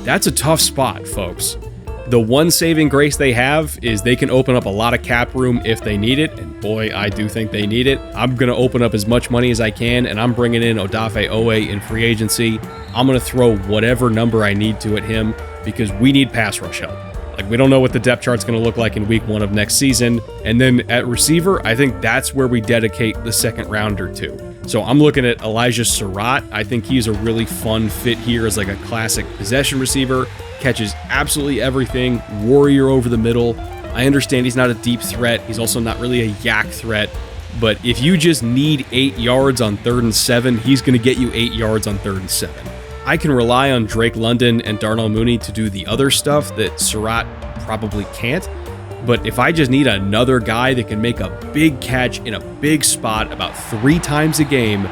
That's a tough spot, folks. The one saving grace they have is they can open up a lot of cap room if they need it, and boy, I do think they need it. I'm going to open up as much money as I can, and I'm bringing in Odafe Owe in free agency. I'm going to throw whatever number I need to at him because we need pass rush help. Like, we don't know what the depth chart's going to look like in week 1 of next season. And then at receiver, I think that's where we dedicate the second rounder to. So I'm looking at Elijah Surratt. I think he's a really fun fit here as like a classic possession receiver. Catches absolutely everything, warrior over the middle. I understand he's not a deep threat. He's also not really a yak threat. But if you just need 8 yards on 3rd and 7, he's going to get you 8 yards on 3rd and 7. I can rely on Drake London and Darnell Mooney to do the other stuff that Surratt probably can't. But if I just need another guy that can make a big catch in a big spot about 3 times a game,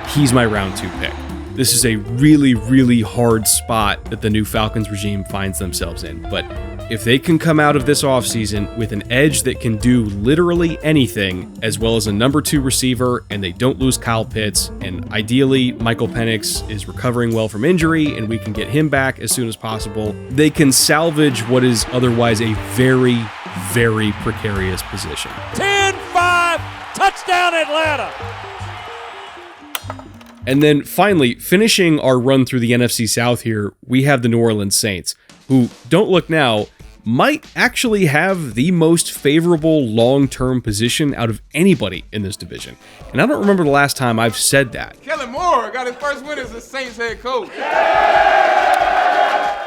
he's my round 2 pick. This is a really, really hard spot that the new Falcons regime finds themselves in. But if they can come out of this offseason with an edge that can do literally anything, as well as a number 2 receiver, and they don't lose Kyle Pitts, and ideally Michael Penix is recovering well from injury, and we can get him back as soon as possible, they can salvage what is otherwise a very, very precarious position. 10-5, touchdown Atlanta! And then finally, finishing our run through the NFC South here, we have the New Orleans Saints, who, don't look now, might actually have the most favorable long-term position out of anybody in this division. And I don't remember the last time I've said that. Kellen Moore got his first win as the Saints head coach.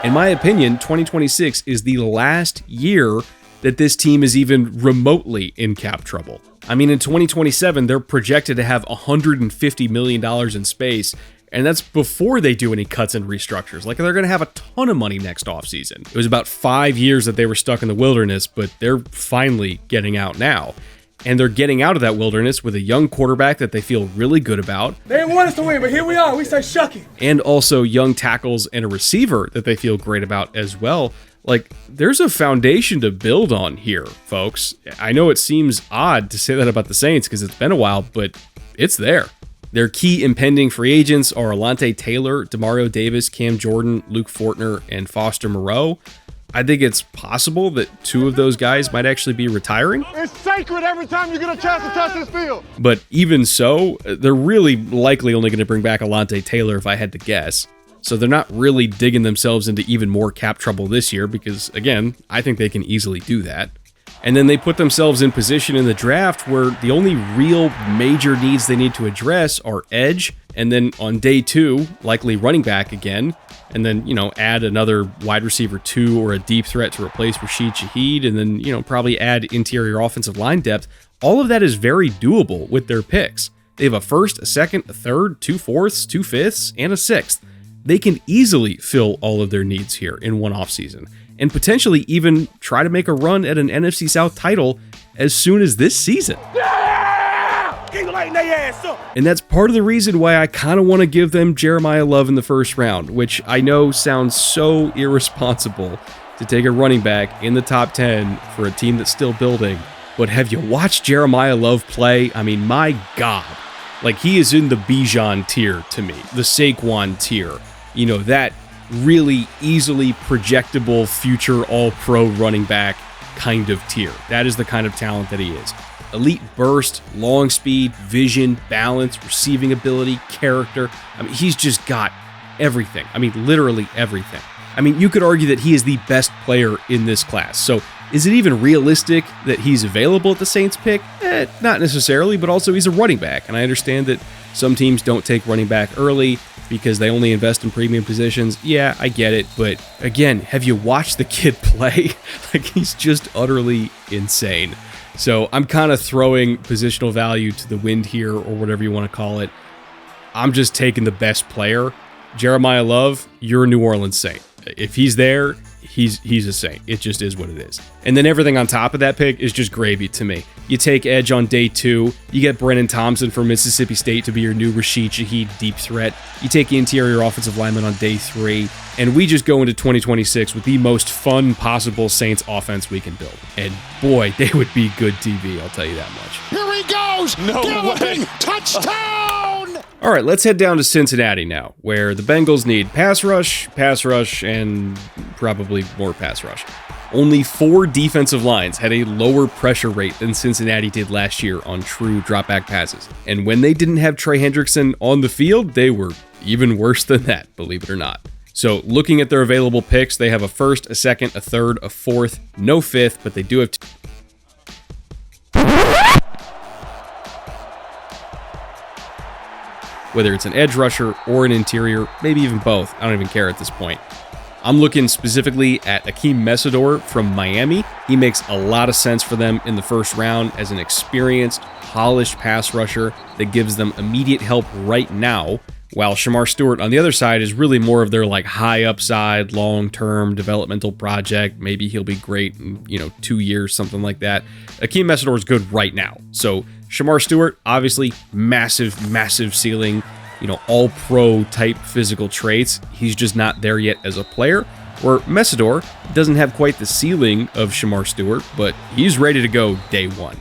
In my opinion, 2026 is the last year that this team is even remotely in cap trouble. I mean, in 2027, they're projected to have $150 million in space, and that's before they do any cuts and restructures. Like, they're going to have a ton of money next offseason. It was about 5 years that they were stuck in the wilderness, but they're finally getting out now. And they're getting out of that wilderness with a young quarterback that they feel really good about. They didn't want us to win, but here we are. We say shuck it. And also young tackles and a receiver that they feel great about as well. Like, there's a foundation to build on here, folks. I know it seems odd to say that about the Saints because it's been a while, but it's there. Their key impending free agents are Alontae Taylor, Demario Davis, Cam Jordan, Luke Fortner, and Foster Moreau. I think it's possible that 2 of those guys might actually be retiring. It's sacred every time you get a chance to touch this field. But even so, they're really likely only going to bring back Alontae Taylor if I had to guess. So they're not really digging themselves into even more cap trouble this year because, again, I think they can easily do that. And then they put themselves in position in the draft where the only real major needs they need to address are edge, and then on day 2, likely running back again, and then, add another wide receiver 2 or a deep threat to replace Rashid Shaheed, and then, probably add interior offensive line depth. All of that is very doable with their picks. They have a first, a second, a third, 2 fourths, 2 fifths, and a 6th. They can easily fill all of their needs here in one offseason, and potentially even try to make a run at an NFC South title as soon as this season. Yeah! nigga lighting their ass up. And that's part of the reason why I kind of want to give them Jeremiah Love in the first round, which I know sounds so irresponsible to take a running back in the top 10 for a team that's still building. But have you watched Jeremiah Love play? I mean, my God. Like, he is in the Bijan tier to me, the Saquon tier. You know, that really easily projectable future all-pro running back kind of tier. That is the kind of talent that he is. Elite burst, long speed, vision, balance, receiving ability, character. I mean, he's just got everything. I mean, literally everything. I mean, you could argue that he is the best player in this class. So is it even realistic that he's available at the Saints pick? Not necessarily, but also he's a running back. And I understand that some teams don't take running back early because they only invest in premium positions. Yeah, I get it. But again, have you watched the kid play? Like, he's just utterly insane. So I'm kind of throwing positional value to the wind here, or whatever you want to call it. I'm just taking the best player. Jeremiah Love, you're a New Orleans Saint. If he's there, he's a Saint. It just is what it is. And then everything on top of that pick is just gravy to me. You take edge on day 2. You get Brennan Thompson from Mississippi State to be your new Rashid Shaheed deep threat. You take the interior offensive lineman on day 3. And we just go into 2026 with the most fun possible Saints offense we can build. And boy, they would be good TV, I'll tell you that much. Here he goes! No way! Touchdown! All right, let's head down to Cincinnati now, where the Bengals need pass rush, and probably more pass rush. Only 4 defensive lines had a lower pressure rate than Cincinnati did last year on true dropback passes. And when they didn't have Trey Hendrickson on the field, they were even worse than that, believe it or not. So looking at their available picks, they have a first, a second, a third, a fourth, no fifth, but they do have whether it's an edge rusher or an interior, maybe even both. I don't even care at this point. I'm looking specifically at Akeem Mesidor from Miami. He makes a lot of sense for them in the first round as an experienced, polished pass rusher that gives them immediate help right now, while Shamar Stewart on the other side is really more of their like high upside, long-term developmental project. Maybe he'll be great in, 2 years, something like that. Akeem Mesidor is good right now. So Shamar Stewart, obviously massive ceiling, all pro type physical traits. He's just not there yet as a player. Where Mesidor doesn't have quite the ceiling of Shamar Stewart, but he's ready to go day 1.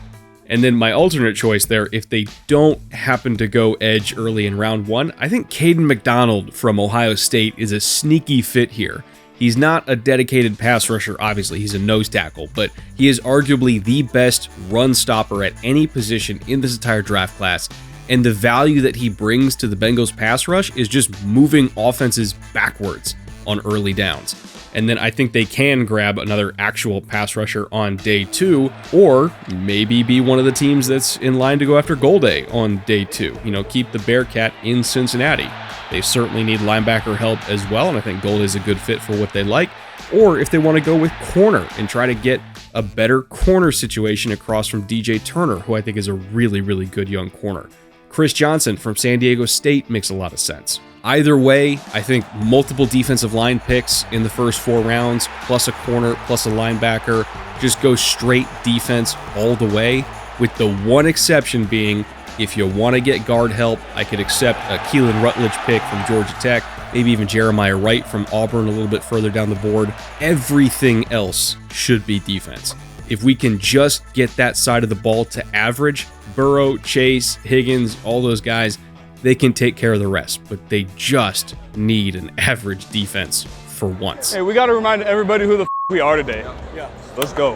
And then my alternate choice there, if they don't happen to go edge early in round 1, I think Caden McDonald from Ohio State is a sneaky fit here. He's not a dedicated pass rusher, obviously, he's a nose tackle, but he is arguably the best run stopper at any position in this entire draft class. And the value that he brings to the Bengals pass rush is just moving offenses backwards on early downs. And then I think they can grab another actual pass rusher on day 2, or maybe be one of the teams that's in line to go after Goldie on day 2. Keep the Bearcat in Cincinnati. They certainly need linebacker help as well, and I think Goldie is a good fit for what they like. Or if they want to go with corner and try to get a better corner situation across from DJ Turner, who I think is a really good young corner. Chris Johnson from San Diego State makes a lot of sense. Either way, I think multiple defensive line picks in the first 4 rounds, plus a corner, plus a linebacker, just go straight defense all the way, with the one exception being, if you want to get guard help, I could accept a Keelan Rutledge pick from Georgia Tech, maybe even Jeremiah Wright from Auburn a little bit further down the board. Everything else should be defense. If we can just get that side of the ball to average, Burrow, Chase, Higgins, all those guys, they can take care of the rest, but they just need an average defense for once. Hey, we got to remind everybody who the we are today. Yeah. Let's go.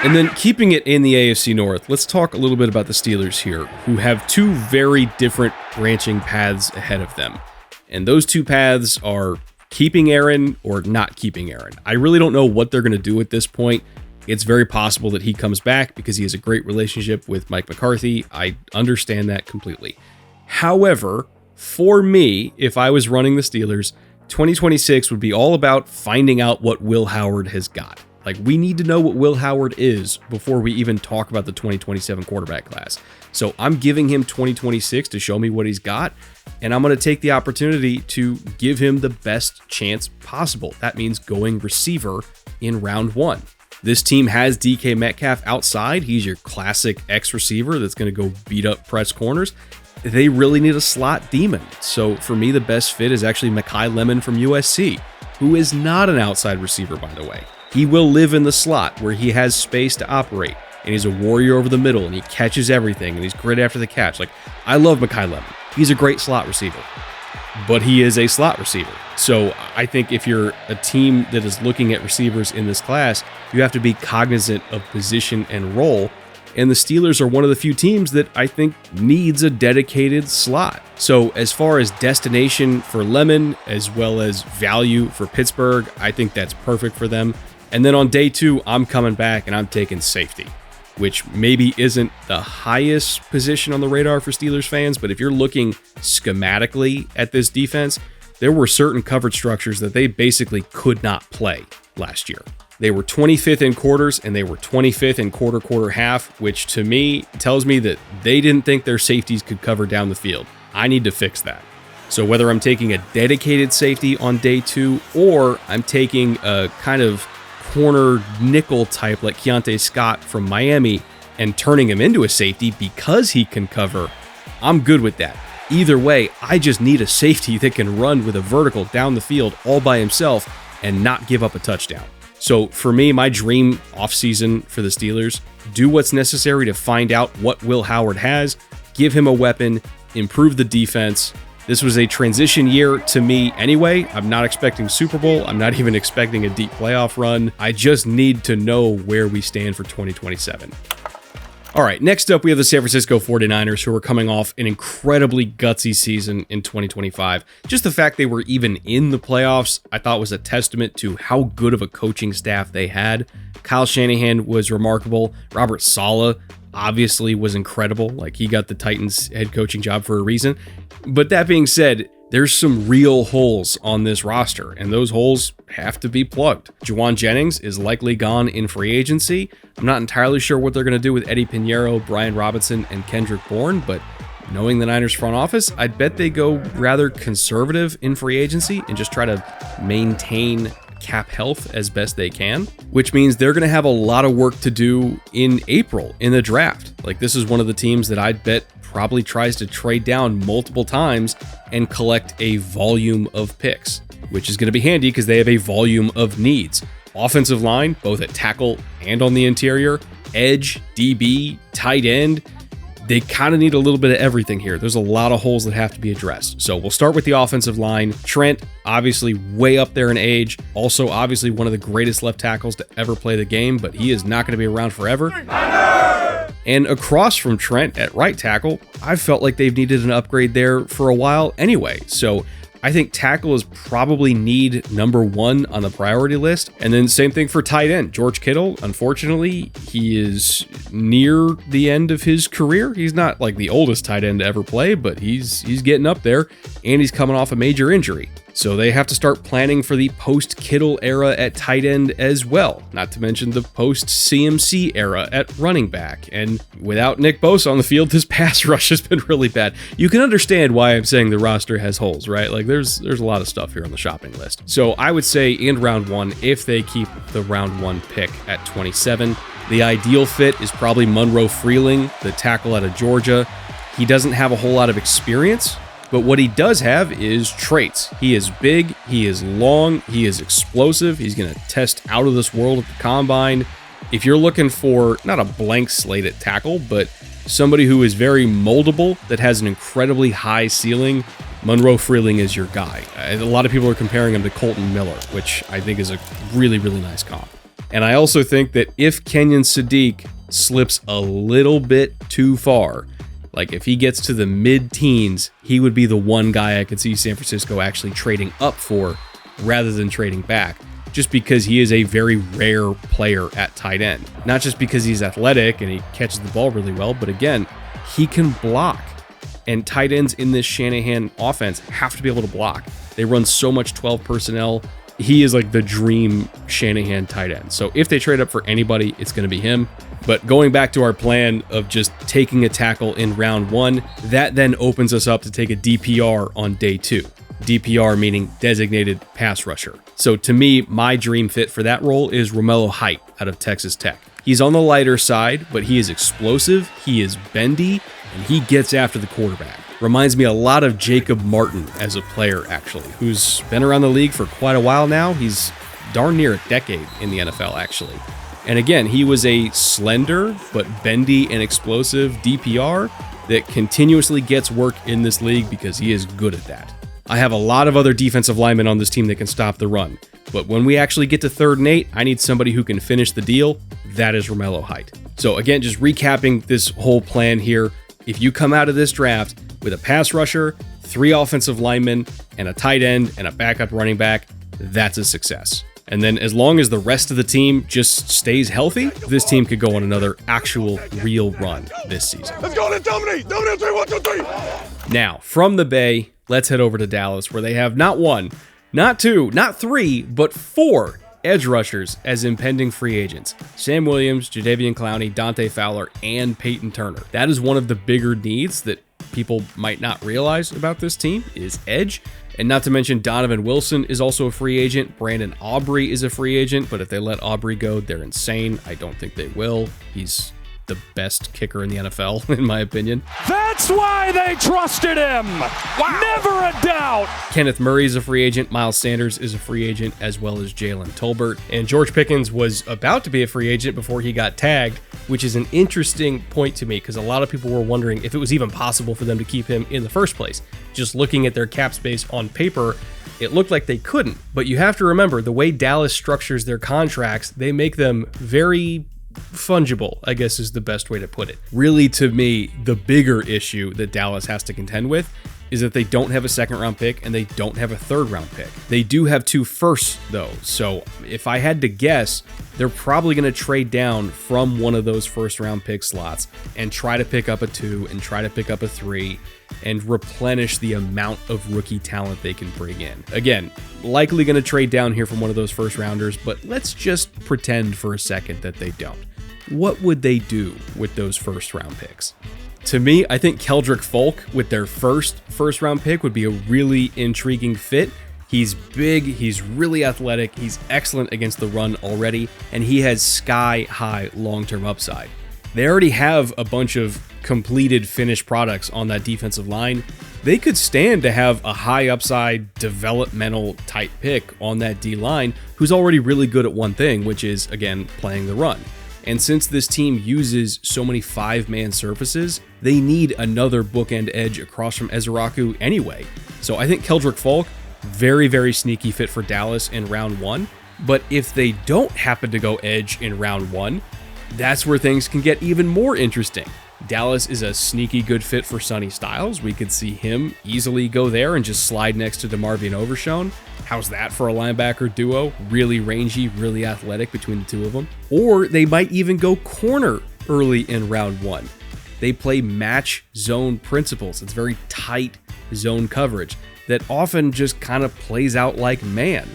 And then keeping it in the AFC North, let's talk a little bit about the Steelers here, who have 2 very different branching paths ahead of them. And those 2 paths are keeping Aaron or not keeping Aaron. I really don't know what they're going to do at this point. It's very possible that he comes back because he has a great relationship with Mike McCarthy. I understand that completely. However, for me, if I was running the Steelers, 2026 would be all about finding out what Will Howard has got. Like, we need to know what Will Howard is before we even talk about the 2027 quarterback class. So I'm giving him 2026 to show me what he's got, and I'm going to take the opportunity to give him the best chance possible. That means going receiver in round 1. This team has DK Metcalf outside. He's your classic X receiver that's going to go beat up press corners. They really need a slot demon. So for me, the best fit is actually Mekhi Lemon from USC, who is not an outside receiver, by the way. He will live in the slot where he has space to operate, and he's a warrior over the middle, and he catches everything, and he's great after the catch. Like, I love Mekhi Lemon. He's a great slot receiver, but he is a slot receiver. So I think if you're a team that is looking at receivers in this class, you have to be cognizant of position and role. And the Steelers are one of the few teams that I think needs a dedicated slot. So as far as destination for Lemon, as well as value for Pittsburgh, I think that's perfect for them. And then on day 2, I'm coming back and I'm taking safety, which maybe isn't the highest position on the radar for Steelers fans, but if you're looking schematically at this defense, there were certain coverage structures that they basically could not play last year. They were 25th in quarters and they were 25th in quarter half, which to me tells me that they didn't think their safeties could cover down the field. I need to fix that. So whether I'm taking a dedicated safety on day 2 or I'm taking a kind of corner nickel type like Keontae Scott from Miami and turning him into a safety because he can cover, I'm good with that. Either way, I just need a safety that can run with a vertical down the field all by himself and not give up a touchdown. So for me, my dream offseason for the Steelers, do what's necessary to find out what Will Howard has, give him a weapon, improve the defense. This was a transition year to me anyway. I'm not expecting Super Bowl. I'm not even expecting a deep playoff run. I just need to know where we stand for 2027. All right, next up, we have the San Francisco 49ers, who are coming off an incredibly gutsy season in 2025. Just the fact they were even in the playoffs, I thought was a testament to how good of a coaching staff they had. Kyle Shanahan was remarkable. Robert Saleh obviously was incredible. Like, he got the Titans head coaching job for a reason. But that being said, there's some real holes on this roster, and those holes have to be plugged. Juwan Jennings is likely gone in free agency. I'm not entirely sure what they're going to do with Eddie Pinheiro, Brian Robinson, and Kendrick Bourne, but knowing the Niners front office, I'd bet they go rather conservative in free agency and just try to maintain cap health as best they can, which means they're going to have a lot of work to do in April in the draft. Like, this is one of the teams that I'd bet probably tries to trade down multiple times and collect a volume of picks, which is going to be handy because they have a volume of needs. Offensive line, both at tackle and on the interior, edge, DB, tight end. They kind of need a little bit of everything here. There's a lot of holes that have to be addressed. So we'll start with the offensive line. Trent, obviously way up there in age. Also, obviously one of the greatest left tackles to ever play the game, but he is not going to be around forever. And across from Trent at right tackle, I felt like they've needed an upgrade there for a while anyway. So I think tackle is probably need number 1 on the priority list. And then same thing for tight end. George Kittle, unfortunately, he is near the end of his career. He's not like the oldest tight end to ever play, but he's getting up there, and he's coming off a major injury. So they have to start planning for the post-Kittle era at tight end as well, not to mention the post-CMC era at running back. And without Nick Bosa on the field, this pass rush has been really bad. You can understand why I'm saying the roster has holes, right? Like, there's a lot of stuff here on the shopping list. So I would say in round 1, if they keep the round 1 pick at 27, the ideal fit is probably Monroe Freeling, the tackle out of Georgia. He doesn't have a whole lot of experience, but what he does have is traits. He is big, he is long, he is explosive, he's going to test out of this world at the combine. If you're looking for not a blank slate at tackle, but somebody who is very moldable, that has an incredibly high ceiling, Monroe Freeling is your guy. A lot of people are comparing him to Colton Miller, which I think is a really, really nice comp. And I also think that if Kenyon Sadiq slips a little bit too far, like if he gets to the mid-teens, he would be the one guy I could see San Francisco actually trading up for rather than trading back, just because he is a very rare player at tight end. Not just because he's athletic and he catches the ball really well, but again, he can block. And tight ends in this Shanahan offense have to be able to block. They run so much 12 personnel. He is like the dream Shanahan tight end. So if they trade up for anybody, it's going to be him. But going back to our plan of just taking a tackle in round 1, that then opens us up to take a DPR on day 2. DPR meaning designated pass rusher. So to me, my dream fit for that role is Romello Height out of Texas Tech. He's on the lighter side, but he is explosive, he is bendy, and he gets after the quarterback. Reminds me a lot of Jacob Martin as a player, actually, who's been around the league for quite a while now. He's darn near a decade in the NFL, actually. And again, he was a slender but bendy and explosive DPR that continuously gets work in this league because he is good at that. I have a lot of other defensive linemen on this team that can stop the run, but when we actually get to 3rd and 8, I need somebody who can finish the deal. That is Romello Height. So again, just recapping this whole plan here, if you come out of this draft with a pass rusher, 3 offensive linemen, and a tight end and a backup running back, that's a success. And then as long as the rest of the team just stays healthy, this team could go on another actual real run this season. Let's go, let's dominate. Dominate 3, 1, 2, 3. Now, from the Bay, let's head over to Dallas, where they have not 1, not 2, not 3, but 4 edge rushers as impending free agents. Sam Williams, Jadeveon Clowney, Dante Fowler, and Peyton Turner. That is one of the bigger needs that people might not realize about this team is edge. And not to mention Donovan Wilson is also a free agent. Brandon Aubrey is a free agent, but if they let Aubrey go, they're insane. I don't think they will. He's the best kicker in the NFL, in my opinion. That's why they trusted him. Wow. Never a doubt. Kenneth Murray is a free agent. Miles Sanders is a free agent, as well as Jalen Tolbert. And George Pickens was about to be a free agent before he got tagged, which is an interesting point to me because a lot of people were wondering if it was even possible for them to keep him in the first place. Just looking at their cap space on paper, it looked like they couldn't. But you have to remember, the way Dallas structures their contracts, they make them very fungible, I guess is the best way to put it. Really, to me, the bigger issue that Dallas has to contend with is that they don't have a 2nd round pick and they don't have a 3rd round pick. They do have 2 firsts though, so if I had to guess, they're probably going to trade down from one of those 1st round pick slots and try to pick up a 2 and try to pick up a 3 and replenish the amount of rookie talent they can bring in. Again, likely going to trade down here from one of those 1st rounders, but let's just pretend for a second that they don't. What would they do with those 1st round picks? To me, I think Keldrick Folk with their first round pick would be a really intriguing fit. He's big, he's really athletic, he's excellent against the run already, and he has sky-high long-term upside. They already have a bunch of completed finished products on that defensive line. They could stand to have a high upside developmental type pick on that D-line who's already really good at one thing, which is, again, playing the run. And since this team uses so many 5-man surfaces, they need another bookend edge across from Ezeraku anyway. So I think Keldrick Folk, very, very sneaky fit for Dallas in round 1. But if they don't happen to go edge in round 1, that's where things can get even more interesting. Dallas is a sneaky good fit for Sonny Styles. We could see him easily go there and just slide next to DeMarvion Overshown. How's that for a linebacker duo? Really rangy, really athletic between the 2 of them. Or they might even go corner early in round 1. They play match zone principles. It's very tight zone coverage that often just kind of plays out like man.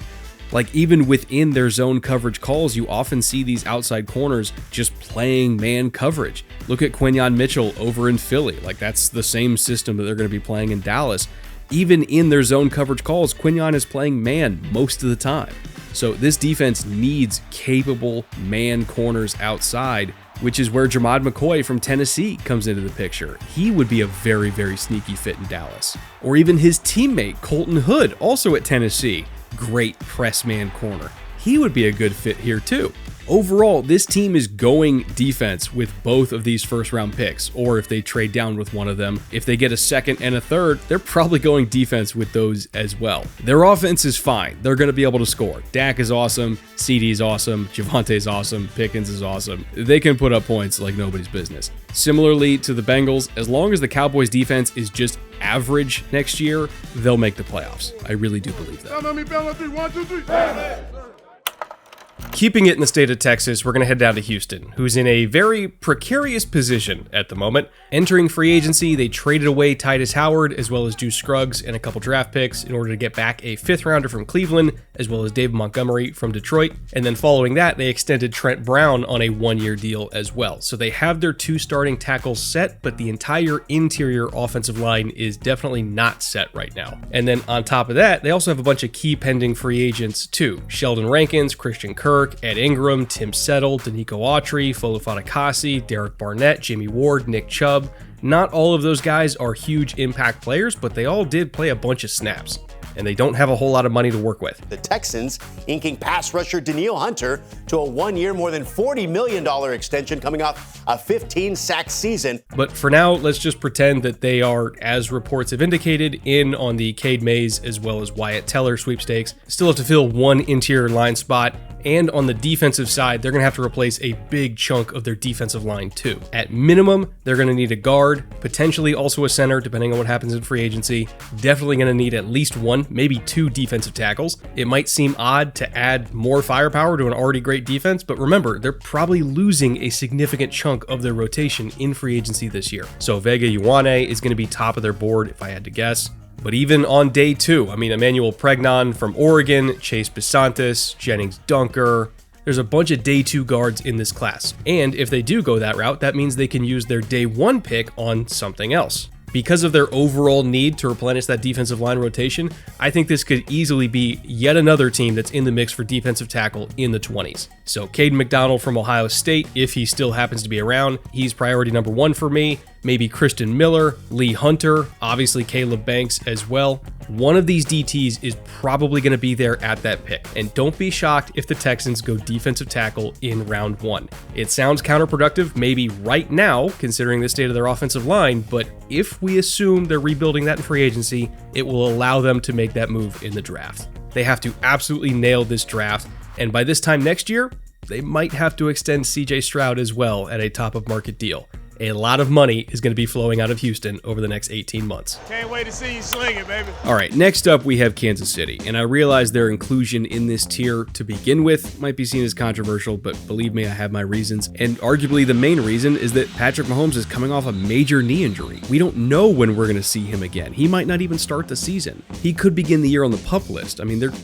Like even within their zone coverage calls, you often see these outside corners just playing man coverage. Look at Quinyon Mitchell over in Philly. Like that's the same system that they're going to be playing in Dallas. Even in their zone coverage calls, Quinyon is playing man most of the time. So this defense needs capable man corners outside, which is where Jermod McCoy from Tennessee comes into the picture. He would be a very, very sneaky fit in Dallas. Or even his teammate, Colton Hood, also at Tennessee. Great press man corner. He would be a good fit here too. Overall, this team is going defense with both of these 1st round picks, or if they trade down with one of them, if they get a 2nd and a 3rd, they're probably going defense with those as well. Their offense is fine. They're going to be able to score. Dak is awesome. CD is awesome. Javonte is awesome. Pickens is awesome. They can put up points like nobody's business. Similarly to the Bengals, as long as the Cowboys defense is just average next year, they'll make the playoffs. I really do believe that. Keeping it in the state of Texas, we're going to head down to Houston, who's in a very precarious position at the moment. Entering free agency, they traded away Titus Howard as well as Juice Scruggs and a couple draft picks in order to get back a 5th rounder from Cleveland as well as David Montgomery from Detroit. And then following that, they extended Trent Brown on a 1-year deal as well. So they have their 2 starting tackles set, but the entire interior offensive line is definitely not set right now. And then on top of that, they also have a bunch of key pending free agents too. Sheldon Rankins, Christian Kirk, Ed Ingram, Tim Settle, Danico Autry, Folo Fatukasi, Derek Barnett, Jimmy Ward, Nick Chubb. Not all of those guys are huge impact players, but they all did play a bunch of snaps, and they don't have a whole lot of money to work with. The Texans inking pass rusher Danielle Hunter to a 1-year, more than $40 million extension coming off a 15-sack season. But for now, let's just pretend that they are, as reports have indicated, in on the Cade Mays as well as Wyatt Teller sweepstakes. Still have to fill one interior line spot, and on the defensive side, they're going to have to replace a big chunk of their defensive line too. At minimum, they're going to need a guard, potentially also a center, depending on what happens in free agency. Definitely going to need at least 1, maybe 2 defensive tackles. It might seem odd to add more firepower to an already great defense, but remember, they're probably losing a significant chunk of their rotation in free agency this year. So Vega Ioane is going to be top of their board, if I had to guess. But even on day 2, Emmanuel Pregnon from Oregon, Chase Bisantis, Jennings Dunker, there's a bunch of day 2 guards in this class. And if they do go that route, that means they can use their day 1 pick on something else. Because of their overall need to replenish that defensive line rotation, I think this could easily be yet another team that's in the mix for defensive tackle in the 20s. So Caden McDonald from Ohio State, if he still happens to be around, he's priority number 1 for me. Maybe Christian Miller, Lee Hunter, obviously Caleb Banks as well. One of these DTs is probably going to be there at that pick. And don't be shocked if the Texans go defensive tackle in round 1. It sounds counterproductive maybe right now, considering the state of their offensive line, but if we assume they're rebuilding that in free agency, it will allow them to make that move in the draft. They have to absolutely nail this draft, and by this time next year, they might have to extend CJ Stroud as well at a top of market deal. A lot of money is going to be flowing out of Houston over the next 18 months. Can't wait to see you sling it, baby. All right, next up we have Kansas City, and I realize their inclusion in this tier to begin with might be seen as controversial, but believe me, I have my reasons. And arguably the main reason is that Patrick Mahomes is coming off a major knee injury. We don't know when we're going to see him again. He might not even start the season. He could begin the year on the PUP list.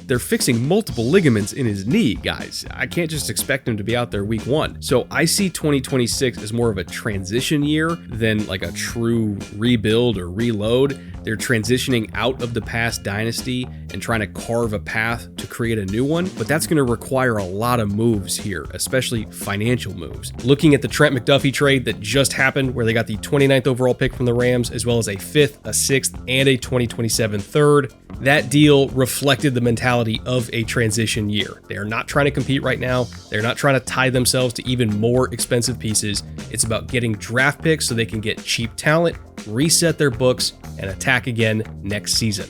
They're fixing multiple ligaments in his knee, guys. I can't just expect him to be out there week 1. So I see 2026 as more of a transition year than like a true rebuild or reload. They're transitioning out of the past dynasty and trying to carve a path to create a new one, but that's going to require a lot of moves here, especially financial moves. Looking at the Trent McDuffie trade that just happened, where they got the 29th overall pick from the Rams, as well as a 5th, a 6th, and a 2027 3rd, that deal reflected the mentality of a transition year. They are not trying to compete right now. They're not trying to tie themselves to even more expensive pieces. It's about getting draft picks so they can get cheap talent, reset their books, and attack again next season.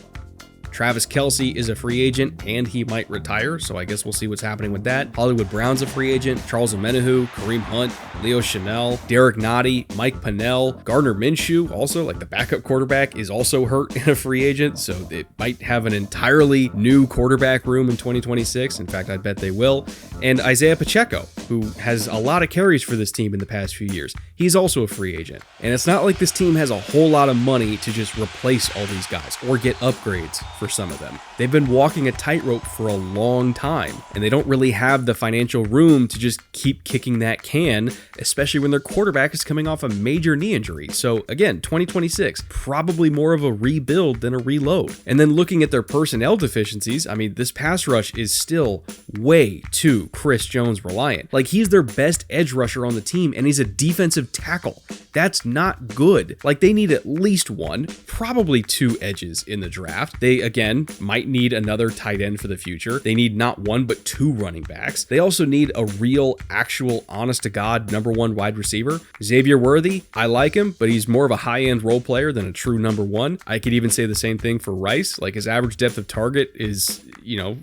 Travis Kelce is a free agent and he might retire, so I guess we'll see what's happening with that. Hollywood Brown's a free agent. Charles Omenihu, Kareem Hunt, Leo Chanel, Derek Nottie, Mike Pennell, Gardner Minshew, also like the backup quarterback, is also hurt and a free agent, so it might have an entirely new quarterback room in 2026. In fact, I bet they will. And Isaiah Pacheco, who has a lot of carries for this team in the past few years. He's also a free agent. And it's not like this team has a whole lot of money to just replace all these guys or get upgrades for some of them. They've been walking a tightrope for a long time, and they don't really have the financial room to just keep kicking that can, especially when their quarterback is coming off a major knee injury. So again, 2026, probably more of a rebuild than a reload. And then looking at their personnel deficiencies, this pass rush is still way too Chris Jones reliant. Like, he's their best edge rusher on the team, and he's a defensive tackle. That's not good. Like, they need at least 1, probably 2 edges in the draft. They, again, might need another tight end for the future. They need not 1, but 2 running backs. They also need a real, actual, honest-to-God number 1 wide receiver. Xavier Worthy, I like him, but he's more of a high-end role player than a true number 1. I could even say the same thing for Rice. Like, his average depth of target is,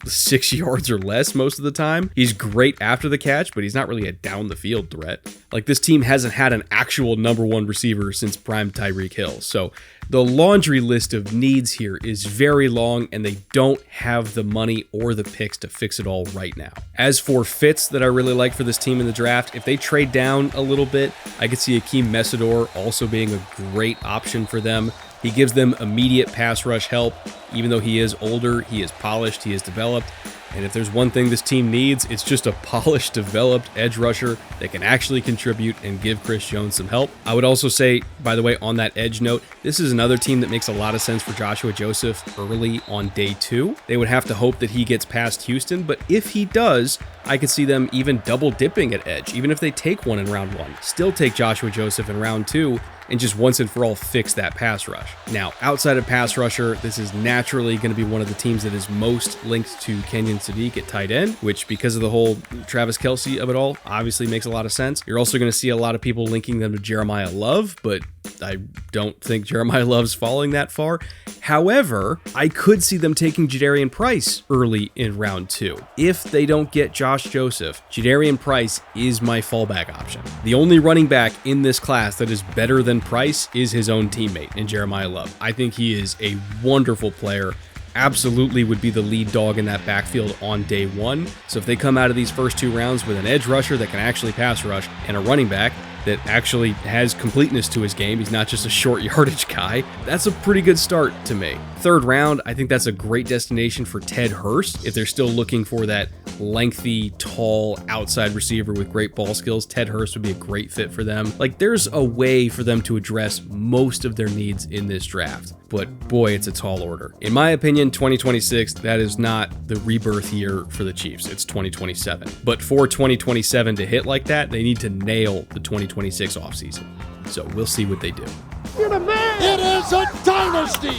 6 yards or less most of the time. He's great after the catch, but he's not really a down-the-field threat. Like, this team hasn't had an actual number 1 receiver since prime Tyreek Hill. So the laundry list of needs here is very long long, and they don't have the money or the picks to fix it all right now. As for fits that I really like for this team in the draft, if they trade down a little bit, I could see Akeem Mesidor also being a great option for them. He gives them immediate pass rush help. Even though he is older, he is polished, he is developed. And if there's one thing this team needs, it's just a polished, developed edge rusher that can actually contribute and give Chris Jones some help. I would also say, by the way, on that edge note, this is another team that makes a lot of sense for Joshua Joseph early on day 2. They would have to hope that he gets past Houston, but if he does, I could see them even double dipping at edge, even if they take one in round 1. Still take Joshua Joseph in round 2 and just once and for all fix that pass rush. Now, outside of pass rusher, this is naturally going to be one of the teams that is most linked to Kenyon Sadiq at tight end, which because of the whole Travis Kelce of it all, obviously makes a lot of sense. You're also going to see a lot of people linking them to Jeremiah Love, but I don't think Jeremiah Love's falling that far. However, I could see them taking Jadarian Price early in round 2. If they don't get Josh Joseph, Jadarian Price is my fallback option. The only running back in this class that is better than Price is his own teammate in Jeremiah Love. I think he is a wonderful player. Absolutely would be the lead dog in that backfield on day 1. So if they come out of these first 2 rounds with an edge rusher that can actually pass rush and a running back that actually has completeness to his game, he's not just a short yardage guy, that's a pretty good start to me. 3rd round, I think that's a great destination for Ted Hurst. If they're still looking for that lengthy, tall, outside receiver with great ball skills, Ted Hurst would be a great fit for them. Like, there's a way for them to address most of their needs in this draft. But boy, it's a tall order. In my opinion, 2026, that is not the rebirth year for the Chiefs. It's 2027. But for 2027 to hit like that, they need to nail the 2026 offseason. So we'll see what they do. You're the man! It is a dynasty!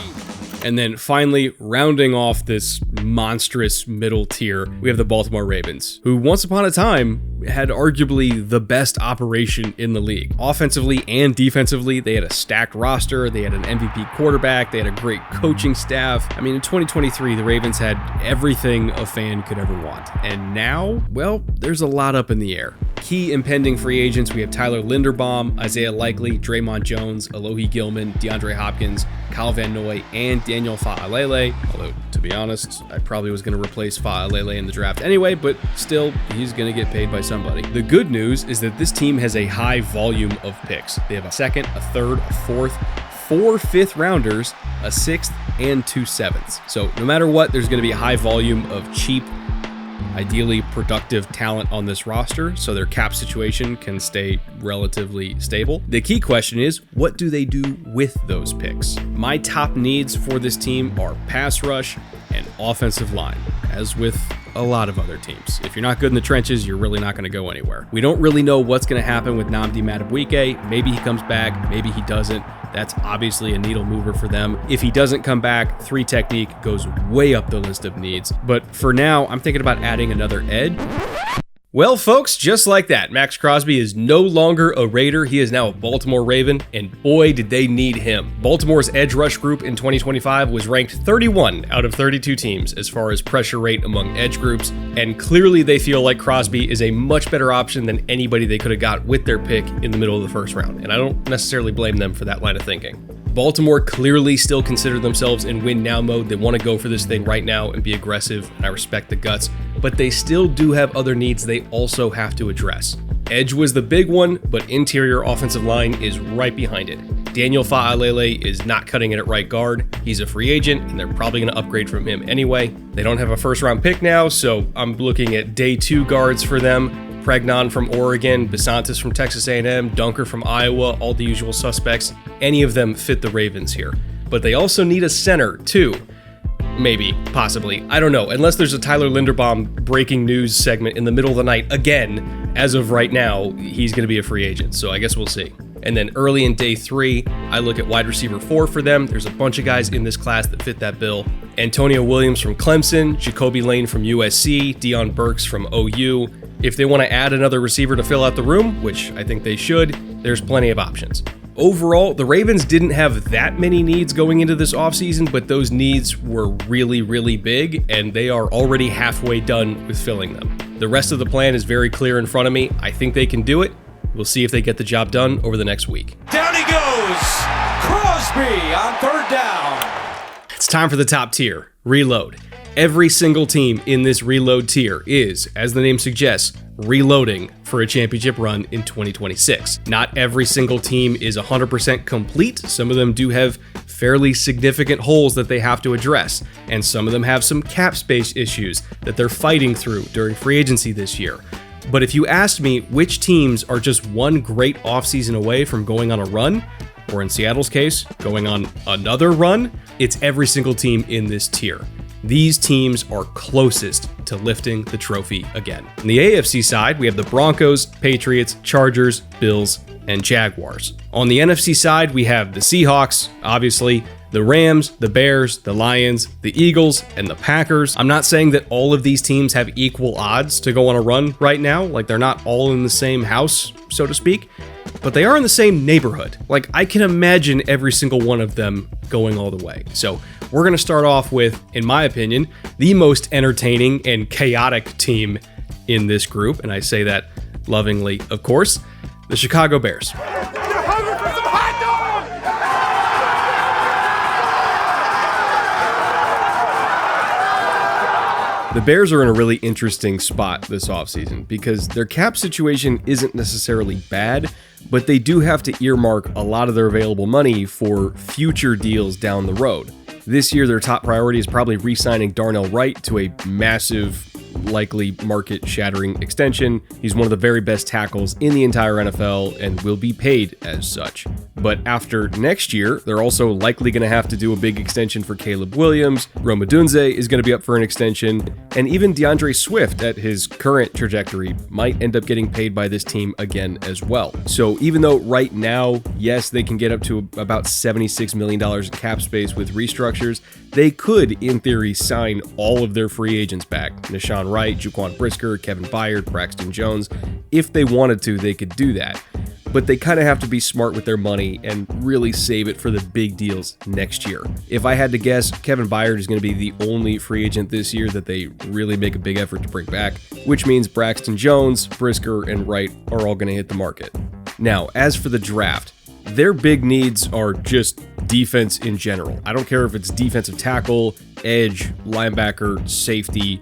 And then finally, rounding off this monstrous middle tier, we have the Baltimore Ravens, who once upon a time had arguably the best operation in the league. Offensively and defensively, they had a stacked roster, they had an MVP quarterback, they had a great coaching staff. I mean, in 2023, the Ravens had everything a fan could ever want. And now, well, there's a lot up in the air. Key impending free agents, we have Tyler Linderbaum, Isaiah Likely, Draymond Jones, Alohi Gilman, DeAndre Hopkins, Kyle Van Noy, and Daniel Fa'alele. Although, to be honest, I probably was going to replace Fa'alele in the draft anyway, but still, he's going to get paid by somebody. The good news is that this team has a high volume of picks. They have a 2nd, a 3rd, a 4th, 4 5th rounders, a 6th, and 2 7ths. So no matter what, there's going to be a high volume of cheap, ideally productive talent on this roster, so their cap situation can stay relatively stable. The key question is, what do they do with those picks? My top needs for this team are pass rush and offensive line, as with a lot of other teams. If you're not good in the trenches, you're really not going to go anywhere. We don't really know what's going to happen with Nnamdi Madubuike. Maybe he comes back, maybe he doesn't. That's obviously a needle mover for them. If he doesn't come back, 3 technique goes way up the list of needs. But for now, I'm thinking about adding another edge. Well, folks, just like that, Max Crosby is no longer a Raider. He is now a Baltimore Raven, and boy, did they need him. Baltimore's edge rush group in 2025 was ranked 31 out of 32 teams as far as pressure rate among edge groups, and clearly they feel like Crosby is a much better option than anybody they could have got with their pick in the middle of the 1st round, and I don't necessarily blame them for that line of thinking. Baltimore clearly still consider themselves in win now mode. They want to go for this thing right now and be aggressive, and I respect the guts, but they still do have other needs they also have to address. Edge was the big one, but interior offensive line is right behind it. Daniel Fa'alele is not cutting it at right guard. He's a free agent, and they're probably going to upgrade from him anyway. They don't have a 1st round pick now, so I'm looking at day 2 guards for them. Pregnon from Oregon, Besantis from Texas A&M, Dunker from Iowa, all the usual suspects. Any of them fit the Ravens here. But they also need a center, too. Maybe, possibly, I don't know, unless there's a Tyler Linderbaum breaking news segment in the middle of the night. Again, as of right now, he's going to be a free agent, so I guess we'll see. And then early in day 3, I look at wide receiver 4 for them. There's a bunch of guys in this class that fit that bill. Antonio Williams from Clemson, Jacoby Lane from USC, Deion Burks from OU. If they want to add another receiver to fill out the room, which I think they should, there's plenty of options. Overall, the Ravens didn't have that many needs going into this offseason, but those needs were really, really big, and they are already halfway done with filling them. The rest of the plan is very clear in front of me. I think they can do it. We'll see if they get the job done over the next week. Down he goes! Crosby on 3rd down. It's time for the top tier. reload. Every single team in this reload tier is, as the name suggests, reloading for a championship run in 2026. Not every single team is 100% complete. Some of them do have fairly significant holes that they have to address, and some of them have some cap space issues that they're fighting through during free agency this year. But if you asked me which teams are just one great offseason away from going on a run, or in Seattle's case, going on another run, it's every single team in this tier. These teams are closest to lifting the trophy again. On the AFC side, we have the Broncos, Patriots, Chargers, Bills, and Jaguars. On the NFC side, we have the Seahawks, obviously, the Rams, the Bears, the Lions, the Eagles, and the Packers. I'm not saying that all of these teams have equal odds to go on a run right now, like they're not all in the same house, so to speak, but they are in the same neighborhood. Like, I can imagine every single one of them going all the way. So we're going to start off with, in my opinion, the most entertaining and chaotic team in this group, and I say that lovingly, of course, the Chicago Bears. The Bears are in a really interesting spot this offseason because their cap situation isn't necessarily bad, but they do have to earmark a lot of their available money for future deals down the road. This year, their top priority is probably re-signing Darnell Wright to a massive, likely market-shattering extension. He's one of the very best tackles in the entire NFL and will be paid as such. But after next year, they're also likely going to have to do a big extension for Caleb Williams. Rome Odunze is going to be up for an extension, and even DeAndre Swift at his current trajectory might end up getting paid by this team again as well. So even though right now, yes, they can get up to about $76 million in cap space with restructures, they could, in theory, sign all of their free agents back. Nashawn Wright, Jaquan Brisker, Kevin Byard, Braxton Jones. If they wanted to, they could do that. But they kind of have to be smart with their money and really save it for the big deals next year. If I had to guess, Kevin Byard is going to be the only free agent this year that they really make a big effort to bring back, which means Braxton Jones, Brisker, and Wright are all going to hit the market. Now, as for the draft, their big needs are just defense in general. I don't care if it's defensive tackle, edge, linebacker, safety.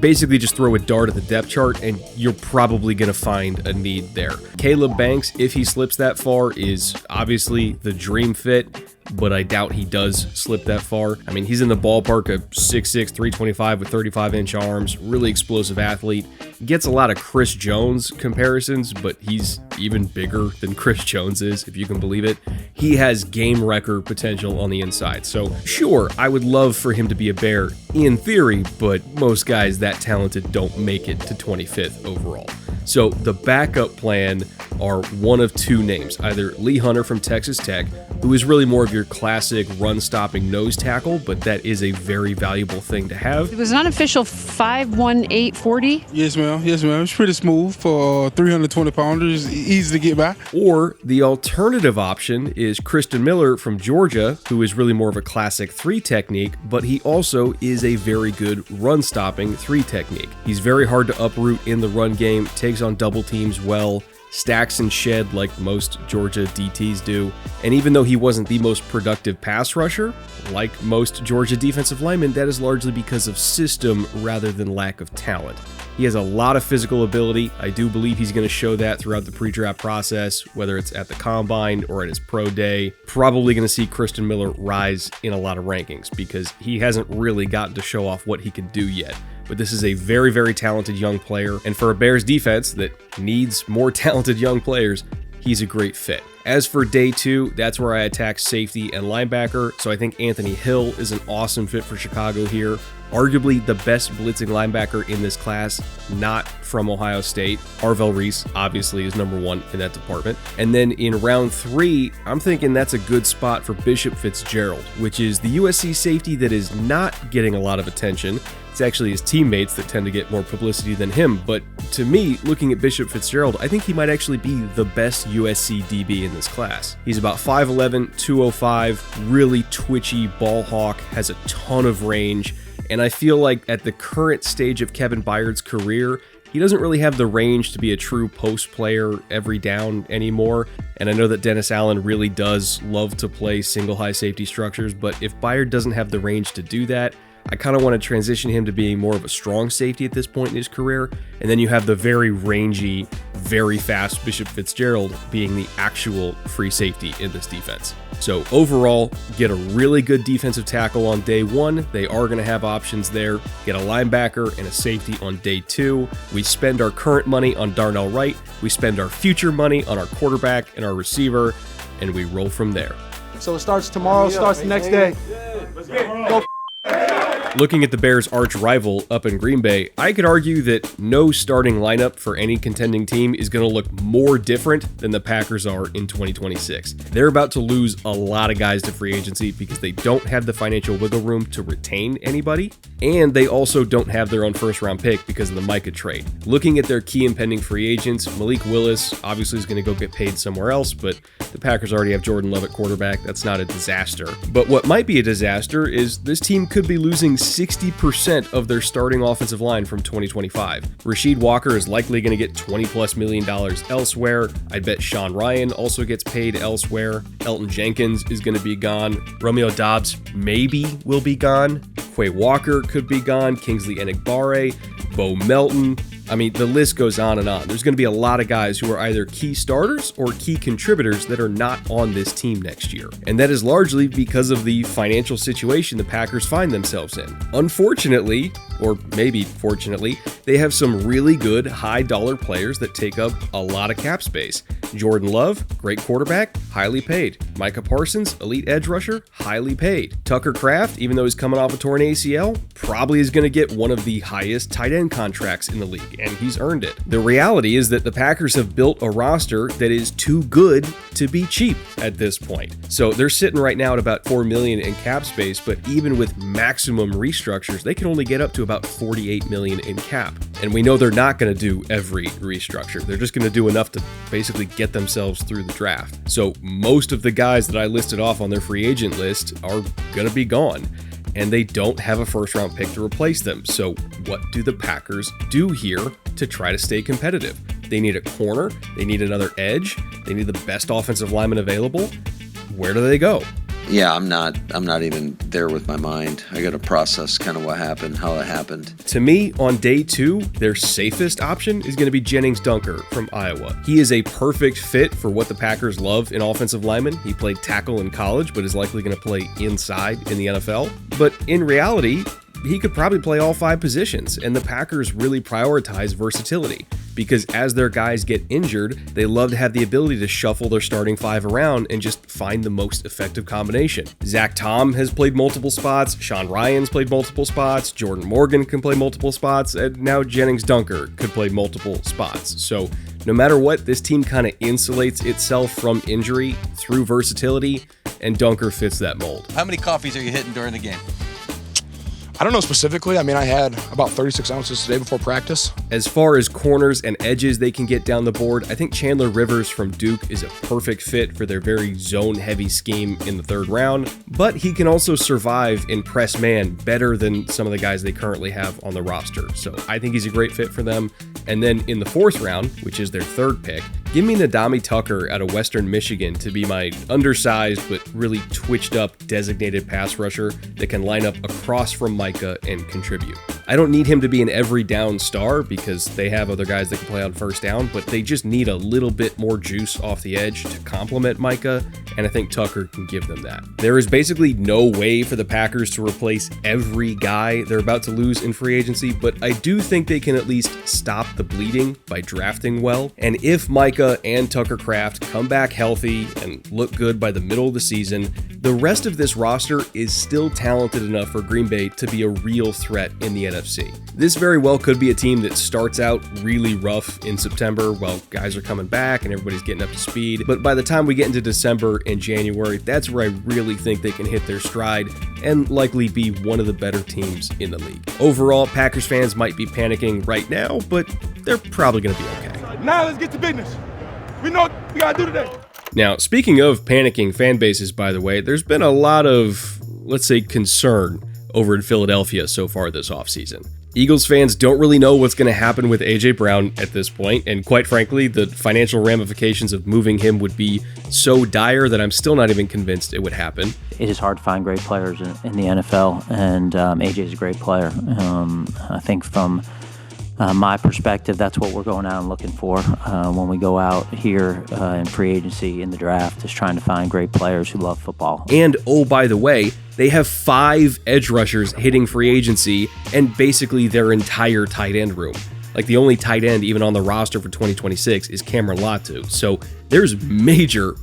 Basically just throw a dart at the depth chart and you're probably going to find a need there. Caleb Banks, if he slips that far, is obviously the dream fit, but I doubt he does slip that far. I mean, he's in the ballpark of 6'6", 325 with 35-inch arms, really explosive athlete. Gets a lot of Chris Jones comparisons, but he's even bigger than Chris Jones is, if you can believe it. He has game wrecker potential on the inside. So sure, I would love for him to be a Bear in theory, but most guys that talented don't make it to 25th overall. So the backup plan are one of two names, either Lee Hunter from Texas Tech, who is really more of your classic run-stopping nose tackle, but that is a very valuable thing to have. It was an unofficial 5'18", 40. Yes, ma'am. It's pretty smooth for 320-pounders, easy to get by. Or the alternative option is Kristen Miller from Georgia, who is really more of a classic 3 technique, but he also is a very good run-stopping 3 technique. He's very hard to uproot in the run game, takes on double teams well, stacks and shed like most Georgia DTs do, and even though he wasn't the most productive pass rusher, like most Georgia defensive linemen, that is largely because of system rather than lack of talent. He has a lot of physical ability. I do believe he's going to show that throughout the pre-draft process, whether it's at the combine or at his pro day. Probably going to see Kristen Miller rise in a lot of rankings because he hasn't really gotten to show off what he can do yet. But this is a very, very talented young player, and for a Bears defense that needs more talented young players, he's a great fit. As for day 2, that's where I attack safety and linebacker, so I think Anthony Hill is an awesome fit for Chicago here. Arguably the best blitzing linebacker in this class, not from Ohio State. Arvell Reese obviously is number 1 in that department. And then in round 3, I'm thinking that's a good spot for Bishop Fitzgerald, which is the USC safety that is not getting a lot of attention. It's actually his teammates that tend to get more publicity than him, but to me, looking at Bishop Fitzgerald, I think he might actually be the best USC DB in this class. He's about 5'11", 205, really twitchy ball hawk, has a ton of range, and I feel like at the current stage of Kevin Byard's career, he doesn't really have the range to be a true post player every down anymore, and I know that Dennis Allen really does love to play single high safety structures, but if Byard doesn't have the range to do that, I kind of want to transition him to being more of a strong safety at this point in his career. And then you have the very rangy, very fast Bishop Fitzgerald being the actual free safety in this defense. So overall, get a really good defensive tackle on day one. They are going to have options there. Get a linebacker and a safety on day two. We spend our current money on Darnell Wright. We spend our future money on our quarterback and our receiver, and we roll from there. So it starts tomorrow, starts the next day. Go. Looking at the Bears' arch rival up in Green Bay, I could argue that no starting lineup for any contending team is going to look more different than the Packers are in 2026. They're about to lose a lot of guys to free agency because they don't have the financial wiggle room to retain anybody, and they also don't have their own first-round pick because of the Micah trade. Looking at their key impending free agents, Malik Willis obviously is going to go get paid somewhere else, but the Packers already have Jordan Love at quarterback. That's not a disaster. But what might be a disaster is this team could be losing 60% of their starting offensive line from 2025. Rasheed Walker is likely going to get $20+ million elsewhere. I bet Sean Ryan also gets paid elsewhere. Elton Jenkins is going to be gone. Romeo Doubs maybe will be gone. Quay Walker could be gone. Kingsley Enagbare, Bo Melton. I mean, the list goes on and on. There's going to be a lot of guys who are either key starters or key contributors that are not on this team next year. And that is largely because of the financial situation the Packers find themselves in. Unfortunately, or maybe fortunately, they have some really good high-dollar players that take up a lot of cap space. Jordan Love, great quarterback, highly paid. Micah Parsons, elite edge rusher, highly paid. Tucker Kraft, even though he's coming off a torn ACL, probably is going to get one of the highest tight end contracts in the league, and he's earned it. The reality is that the Packers have built a roster that is too good to be cheap at this point. So they're sitting right now at about $4 million in cap space, but even with maximum restructures, they can only get up to about $48 million in cap. And we know they're not going to do every restructure. They're just going to do enough to basically get themselves through the draft. So most of the guys that I listed off on their free agent list are going to be gone, and they don't have a first-round pick to replace them. So what do the Packers do here to try to stay competitive? They need a corner. They need another edge. They need the best offensive lineman available. Where do they go? Yeah, I'm not even there with my mind. I got to process kind of what happened, how it happened. To me, on day two, their safest option is going to be Jennings Dunker from Iowa. He is a perfect fit for what the Packers love in offensive linemen. He played tackle in college, but is likely going to play inside in the NFL. But in reality, he could probably play all 5 positions, and the Packers really prioritize versatility because as their guys get injured, they love to have the ability to shuffle their starting 5 around and just find the most effective combination. Zach Tom has played multiple spots, Sean Ryan's played multiple spots, Jordan Morgan can play multiple spots, and now Jennings Dunker could play multiple spots. So no matter what, this team kind of insulates itself from injury through versatility, and Dunker fits that mold. How many coffees are you hitting during the game? I don't know specifically. I mean, I had about 36 ounces today before practice. As far as corners and edges they can get down the board, I think Chandler Rivers from Duke is a perfect fit for their very zone-heavy scheme in the 3rd round, but he can also survive in press man better than some of the guys they currently have on the roster. So I think he's a great fit for them. And then in the 4th round, which is their 3rd pick, give me Nadami Tucker out of Western Michigan to be my undersized but really twitched up designated pass rusher that can line up across from Micah and contribute. I don't need him to be an every down star because they have other guys that can play on first down, but they just need a little bit more juice off the edge to complement Micah, and I think Tucker can give them that. There is basically no way for the Packers to replace every guy they're about to lose in free agency, but I do think they can at least stop the bleeding by drafting well, and if Micah and Tucker Kraft come back healthy and look good by the middle of the season, the rest of this roster is still talented enough for Green Bay to be a real threat in the NFC. This very well could be a team that starts out really rough in September while guys are coming back and everybody's getting up to speed, but by the time we get into December and January, that's where I really think they can hit their stride and likely be one of the better teams in the league. Overall, Packers fans might be panicking right now, but they're probably going to be okay. Now let's get to business. We know what we got to do today. Now, speaking of panicking fan bases, by the way, there's been a lot of, let's say, concern over in Philadelphia so far this offseason. Eagles fans don't really know what's going to happen with A.J. Brown at this point, and quite frankly, the financial ramifications of moving him would be so dire that I'm still not even convinced it would happen. It is hard to find great players in the NFL, and A.J. is a great player. I think from my perspective, that's what we're going out and looking for when we go out here in free agency in the draft, is trying to find great players who love football. And oh, by the way, they have 5 edge rushers hitting free agency and basically their entire tight end room. Like, the only tight end even on the roster for 2026 is Cameron Latu. So there's major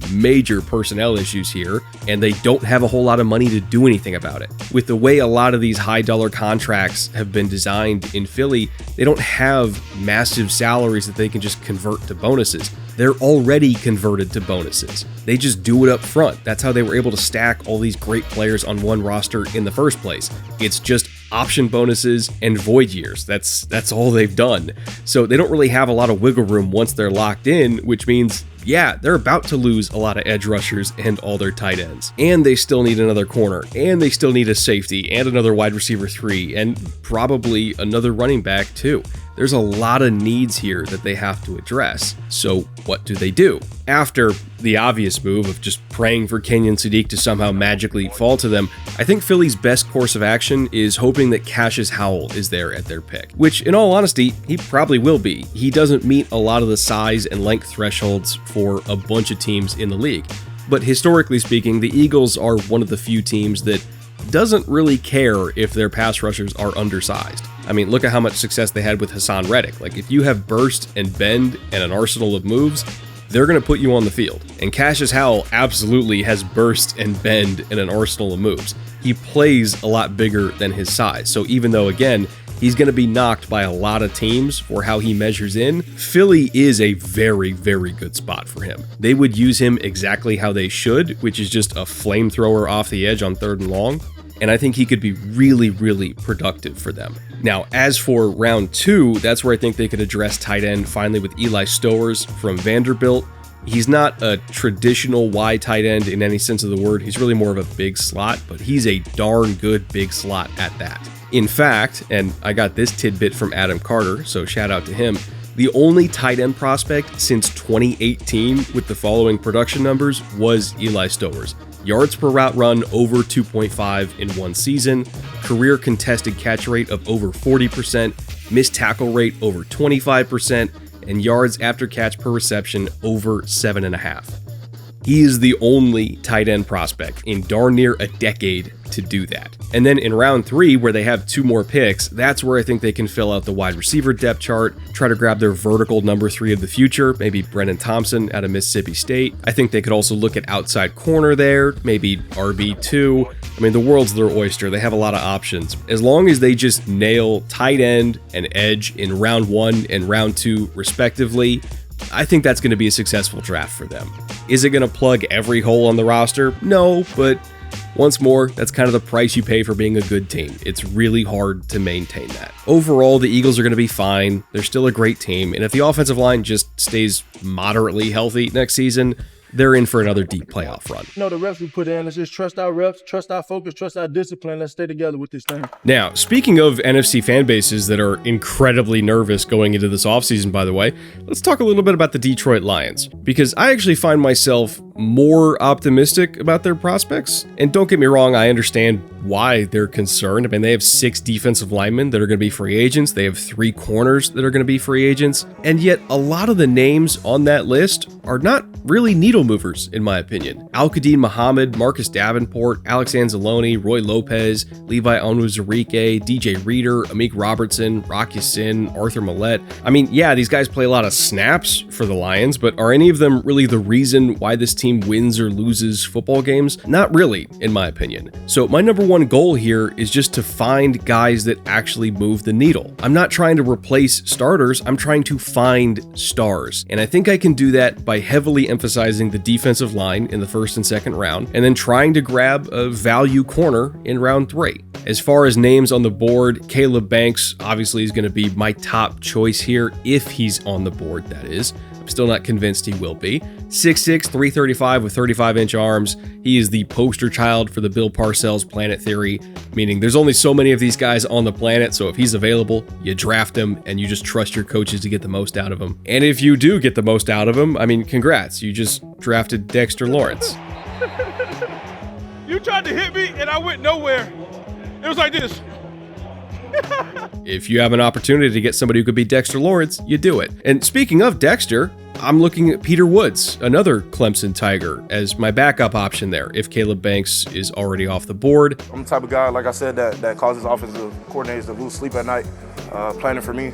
personnel issues here, and they don't have a whole lot of money to do anything about it. With the way a lot of these high dollar contracts have been designed in Philly, they don't have massive salaries that they can just convert to bonuses. They're already converted to bonuses. They just do it up front. That's how they were able to stack all these great players on one roster in the first place. It's just option bonuses and void years. That's all they've done. So they don't really have a lot of wiggle room once they're locked in, which means, yeah, they're about to lose a lot of edge rushers and all their tight ends. And they still need another corner, and they still need a safety and another wide receiver 3, and probably another running back too. There's a lot of needs here that they have to address. So what do? After the obvious move of just praying for Kenyon Sadiq to somehow magically fall to them, I think Philly's best course of action is hoping that Cassius Howell is there at their pick, which in all honesty, he probably will be. He doesn't meet a lot of the size and length thresholds for a bunch of teams in the league. But historically speaking, the Eagles are one of the few teams that doesn't really care if their pass rushers are undersized. I mean, look at how much success they had with Hassan Reddick. Like, if you have burst and bend and an arsenal of moves, they're going to put you on the field. And Cassius Howell absolutely has burst and bend and an arsenal of moves. He plays a lot bigger than his size. So even though, again, he's going to be knocked by a lot of teams for how he measures in, Philly is a very good spot for him. They would use him exactly how they should, which is just a flamethrower off the edge on 3rd and long. And I think he could be really productive for them. Now, as for round 2, that's where I think they could address tight end finally with Eli Stowers from Vanderbilt. He's not a traditional wide tight end in any sense of the word. He's really more of a big slot, but he's a darn good big slot at that. In fact, and I got this tidbit from Adam Carter, so shout out to him, the only tight end prospect since 2018 with the following production numbers was Eli Stowers. Yards per route run over 2.5 in one season, career contested catch rate of over 40%, missed tackle rate over 25%, and yards after catch per reception over 7.5. He is the only tight end prospect in darn near a decade to do that. And then in round 3, where they have 2 more picks, that's where I think they can fill out the wide receiver depth chart, try to grab their vertical number 3 of the future, maybe Brennan Thompson out of Mississippi State. I think they could also look at outside corner there, maybe RB2. I mean, the world's their oyster. They have a lot of options. As long as they just nail tight end and edge in round 1 and round 2 respectively, I think that's going to be a successful draft for them. Is it going to plug every hole on the roster? No, but once more, that's kind of the price you pay for being a good team. It's really hard to maintain that. Overall, the Eagles are going to be fine. They're still a great team, and if the offensive line just stays moderately healthy next season, they're in for another deep playoff run. You know, the reps we put in, let's just trust our reps, trust our focus, trust our discipline. Let's stay together with this thing. Now, speaking of NFC fan bases that are incredibly nervous going into this offseason, by the way, let's talk a little bit about the Detroit Lions, because I actually find myself more optimistic about their prospects. And don't get me wrong, I understand why they're concerned. I mean, they have 6 defensive linemen that are going to be free agents. They have 3 corners that are going to be free agents. And yet a lot of the names on that list are not really needle movers, in my opinion. Al-Qadim Muhammad, Marcus Davenport, Alex Anzalone, Roy Lopez, Levi Onwuzurike, DJ Reader, Amik Robertson, Rock Ya-Sin, Arthur Millette. I mean, yeah, these guys play a lot of snaps for the Lions, but are any of them really the reason why this team wins or loses football games? Not really, in my opinion. So my number 1 goal here is just to find guys that actually move the needle. I'm not trying to replace starters, I'm trying to find stars. And I think I can do that by heavily emphasizing the defensive line in the 1st and 2nd round, and then trying to grab a value corner in round 3. As far as names on the board, Caleb Banks obviously is going to be my top choice here, if he's on the board, that is. Still not convinced he will be. 6'6", 335 with 35-inch arms. He is the poster child for the Bill Parcells planet theory, meaning there's only so many of these guys on the planet, so if he's available, you draft him and you just trust your coaches to get the most out of him. And if you do get the most out of him, I mean, congrats, you just drafted Dexter Lawrence. You tried to hit me and I went nowhere. It was like this. If you have an opportunity to get somebody who could be Dexter Lawrence, you do it. And speaking of Dexter, I'm looking at Peter Woods, another Clemson Tiger, as my backup option there if Caleb Banks is already off the board. I'm the type of guy, like I said, that causes offensive coordinators to lose sleep at night, planning for me.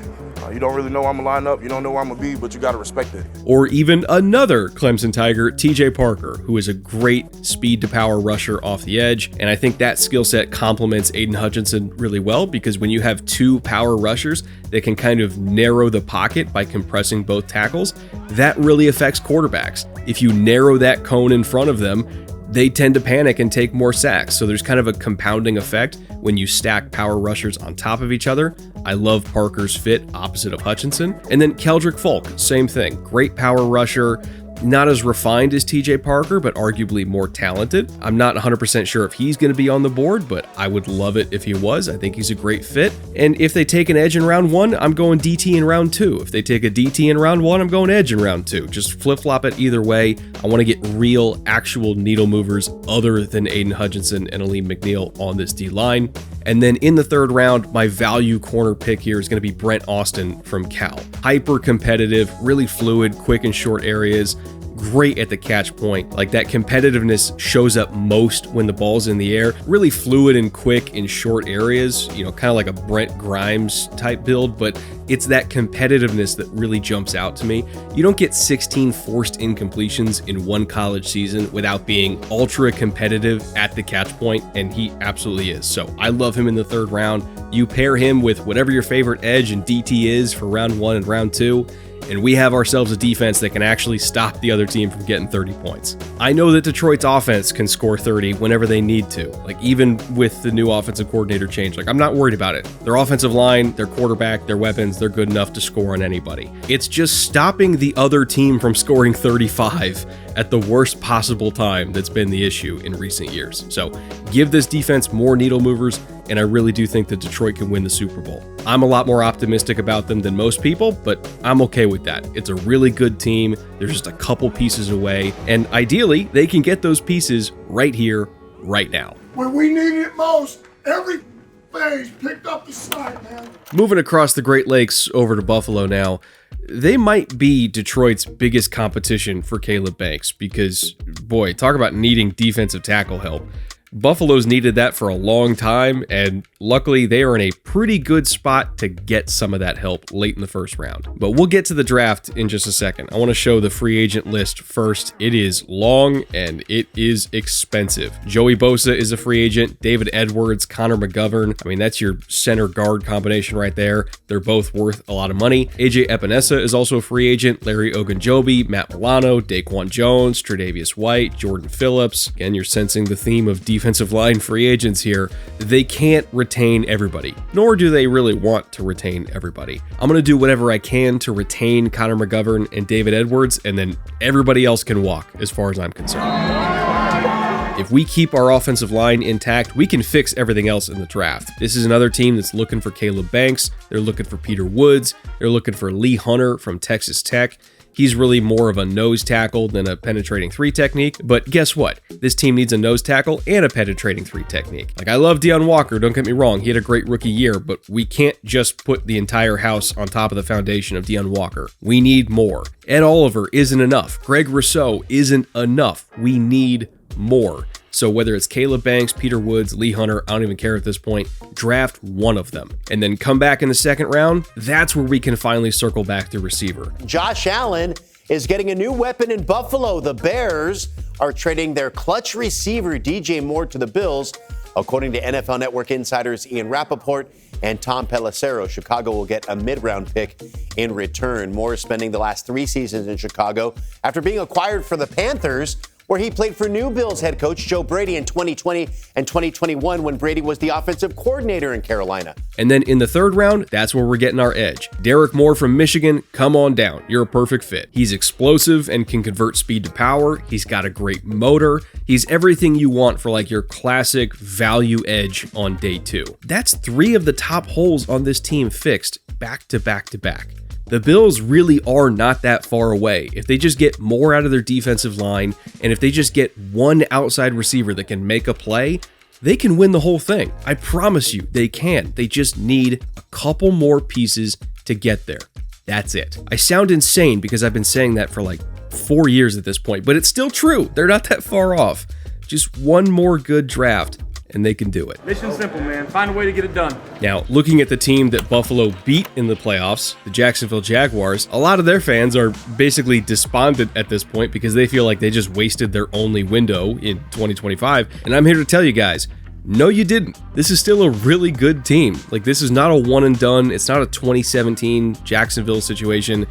You don't really know where I'm going to line up. You don't know where I'm going to be, but you got to respect it. Or even another Clemson Tiger, TJ Parker, who is a great speed to power rusher off the edge. And I think that skill set complements Aiden Hutchinson really well, because when you have two power rushers that can kind of narrow the pocket by compressing both tackles, that really affects quarterbacks. If you narrow that cone in front of them, they tend to panic and take more sacks. So there's kind of a compounding effect when you stack power rushers on top of each other. I love Parker's fit opposite of Hutchinson. And then Keldrick Folk, same thing. Great power rusher. Not as refined as TJ Parker, but arguably more talented. I'm not 100% sure if he's going to be on the board, but I would love it if he was. I think he's a great fit. And if they take an edge in round 1, I'm going DT in round 2. If they take a DT in round 1, I'm going edge in round 2. Just flip-flop it either way. I want to get real, actual needle movers other than Aiden Hutchinson and Aleem McNeil on this D-line. And then in the third round, my value corner pick here is going to be Brent Austin from Cal. Hyper competitive, really fluid, quick and short areas. Great at the catch point. Like, that competitiveness shows up most when the ball's in the air. Really fluid and quick in short areas, you know, kind of like a Brent Grimes type build, but it's that competitiveness that really jumps out to me. You don't get 16 forced incompletions in one college season without being ultra competitive at the catch point, and he absolutely is. So I love him in the third round. You pair him with whatever your favorite edge and DT is for round 1 and round 2, and we have ourselves a defense that can actually stop the other team from getting 30 points. I know that Detroit's offense can score 30 whenever they need to, like even with the new offensive coordinator change. Like, I'm not worried about it. Their offensive line, their quarterback, their weapons, they're good enough to score on anybody. It's just stopping the other team from scoring 35 at the worst possible time that's been the issue in recent years. So give this defense more needle movers, and I really do think that Detroit can win the Super Bowl. I'm a lot more optimistic about them than most people, but I'm okay with that. It's a really good team. They're just a couple pieces away, and ideally, they can get those pieces right here, right now. When we needed it most, every phase picked up the slack, man. Moving across the Great Lakes over to Buffalo now, they might be Detroit's biggest competition for Caleb Banks because, boy, talk about needing defensive tackle help. Buffalo's needed that for a long time, and luckily they are in a pretty good spot to get some of that help late in the first round. But we'll get to the draft in just a second. I want to show the free agent list first. It is long and it is expensive. Joey Bosa is a free agent. David Edwards, Connor McGovern. I mean, that's your center guard combination right there. They're both worth a lot of money. AJ Epinesa is also a free agent. Larry Ogunjobi, Matt Milano, Daquan Jones, Tre'Davious White, Jordan Phillips. Again, you're sensing the theme of defensive line free agents here. They can't retain everybody, nor do they really want to retain everybody. I'm going to do whatever I can to retain Connor McGovern and David Edwards, and then everybody else can walk as far as I'm concerned. If we keep our offensive line intact, we can fix everything else in the draft. This is another team that's looking for Caleb Banks. They're looking for Peter Woods. They're looking for Lee Hunter from Texas Tech. He's really more of a nose tackle than a penetrating 3 technique, but guess what? This team needs a nose tackle and a penetrating 3 technique. Like, I love Deion Walker, don't get me wrong, he had a great rookie year, but we can't just put the entire house on top of the foundation of Deion Walker. We need more. Ed Oliver isn't enough. Greg Rousseau isn't enough. We need more. So whether it's Caleb Banks, Peter Woods, Lee Hunter, I don't even care at this point, draft one of them. And then come back in the second round, that's where we can finally circle back to receiver. Josh Allen is getting a new weapon in Buffalo. The Bears are trading their clutch receiver DJ Moore to the Bills. According to NFL Network insiders Ian Rappaport and Tom Pelissero, Chicago will get a mid-round pick in return. Moore is spending the last 3 seasons in Chicago after being acquired for the Panthers, where he played for new Bills head coach Joe Brady in 2020 and 2021 when Brady was the offensive coordinator in Carolina. And then in the third round, that's where we're getting our edge. Derek Moore from Michigan, come on down. You're a perfect fit. He's explosive and can convert speed to power. He's got a great motor. He's everything you want for like your classic value edge on day 2. That's 3 of the top holes on this team fixed back to back to back. The Bills really are not that far away. If they just get more out of their defensive line, and if they just get one outside receiver that can make a play, they can win the whole thing. I promise you, they can. They just need a couple more pieces to get there. That's it. I sound insane because I've been saying that for like 4 years at this point, but it's still true. They're not that far off. Just one more good draft, and they can do it. Mission simple, man. Find a way to get it done. Now, looking at the team that Buffalo beat in the playoffs, the Jacksonville Jaguars, a lot of their fans are basically despondent at this point because they feel like they just wasted their only window in 2025. And I'm here to tell you guys, no, you didn't. This is still a really good team. Like, this is not a one and done. It's not a 2017 Jacksonville situation.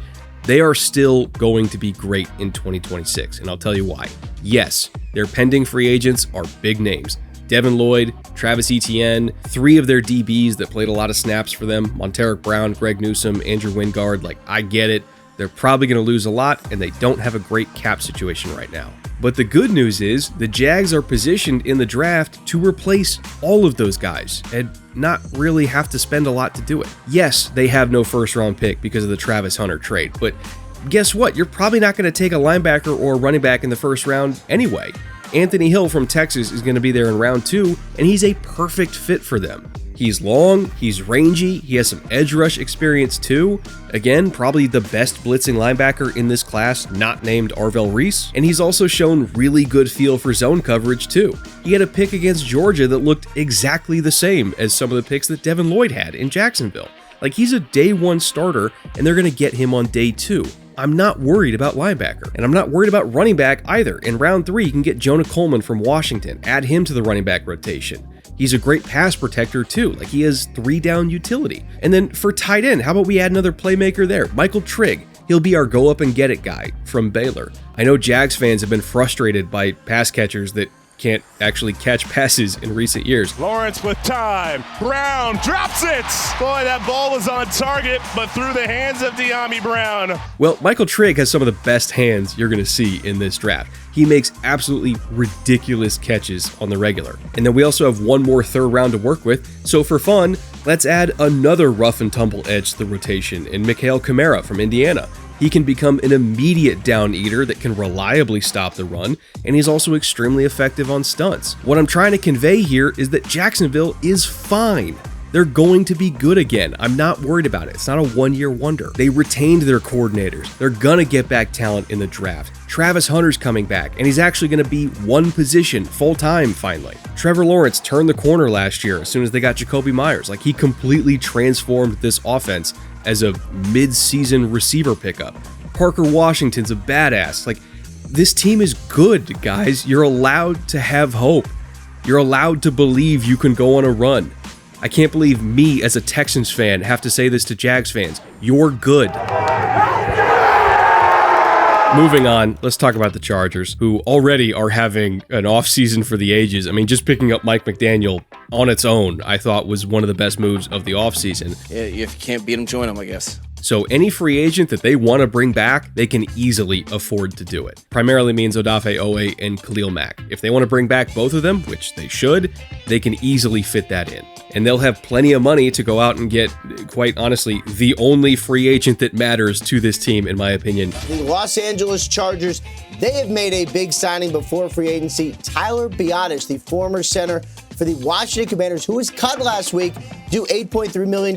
They are still going to be great in 2026, and I'll tell you why. Yes, their pending free agents are big names. Devin Lloyd, Travis Etienne, 3 of their DBs that played a lot of snaps for them, Monteric Brown, Greg Newsome, Andrew Wingard. Like, I get it. They're probably going to lose a lot, and they don't have a great cap situation right now. But the good news is the Jags are positioned in the draft to replace all of those guys and not really have to spend a lot to do it. Yes, they have no first-round pick because of the Travis Hunter trade, but guess what? You're probably not going to take a linebacker or a running back in the first round anyway. Anthony Hill from Texas is going to be there in round 2, and he's a perfect fit for them. He's long, he's rangy, he has some edge rush experience too. Again, probably the best blitzing linebacker in this class, not named Arvell Reese. And he's also shown really good feel for zone coverage too. He had a pick against Georgia that looked exactly the same as some of the picks that Devin Lloyd had in Jacksonville. Like, he's a day 1 starter, and they're going to get him on day 2. I'm not worried about linebacker, and I'm not worried about running back either. In round 3, you can get Jonah Coleman from Washington, add him to the running back rotation. He's a great pass protector too, like he has 3-down utility. And then for tight end, how about we add another playmaker there? Michael Trigg. He'll be our go up and get it guy from Baylor. I know Jags fans have been frustrated by pass catchers that can't actually catch passes in recent years. Lawrence with time. Brown drops it. Boy, that ball was on target, but through the hands of De'Ami Brown. Well, Michael Trigg has some of the best hands you're going to see in this draft. He makes absolutely ridiculous catches on the regular. And then we also have one more third round to work with. So for fun, let's add another rough and tumble edge to the rotation in Mikhail Kamara from Indiana. He can become an immediate down eater that can reliably stop the run, and he's also extremely effective on stunts. What I'm trying to convey here is that Jacksonville is fine. They're going to be good again. I'm not worried about it. It's not a one-year wonder. They retained their coordinators. They're gonna get back talent in the draft. Travis Hunter's coming back, and he's actually gonna be one position full-time finally. Trevor Lawrence turned the corner last year as soon as they got Jacoby Myers. Like, he completely transformed this offense as a mid-season receiver pickup. Parker Washington's a badass. Like, this team is good, guys. You're allowed to have hope. You're allowed to believe you can go on a run. I can't believe me as a Texans fan have to say this to Jags fans. You're good. Moving on, let's talk about the Chargers, who already are having an offseason for the ages. I mean, just picking up Mike McDaniel on its own, I thought was one of the best moves of the offseason. Yeah, if you can't beat them, join them, I guess. So any free agent that they want to bring back, they can easily afford to do it. Primarily means Odafe Owe and Khalil Mack. If they want to bring back both of them, which they should, they can easily fit that in. And they'll have plenty of money to go out and get, quite honestly, the only free agent that matters to this team, in my opinion. The Los Angeles Chargers, they have made a big signing before free agency. Tyler Biadasz, the former center for the Washington Commanders, who was cut last week, due $8.3 million,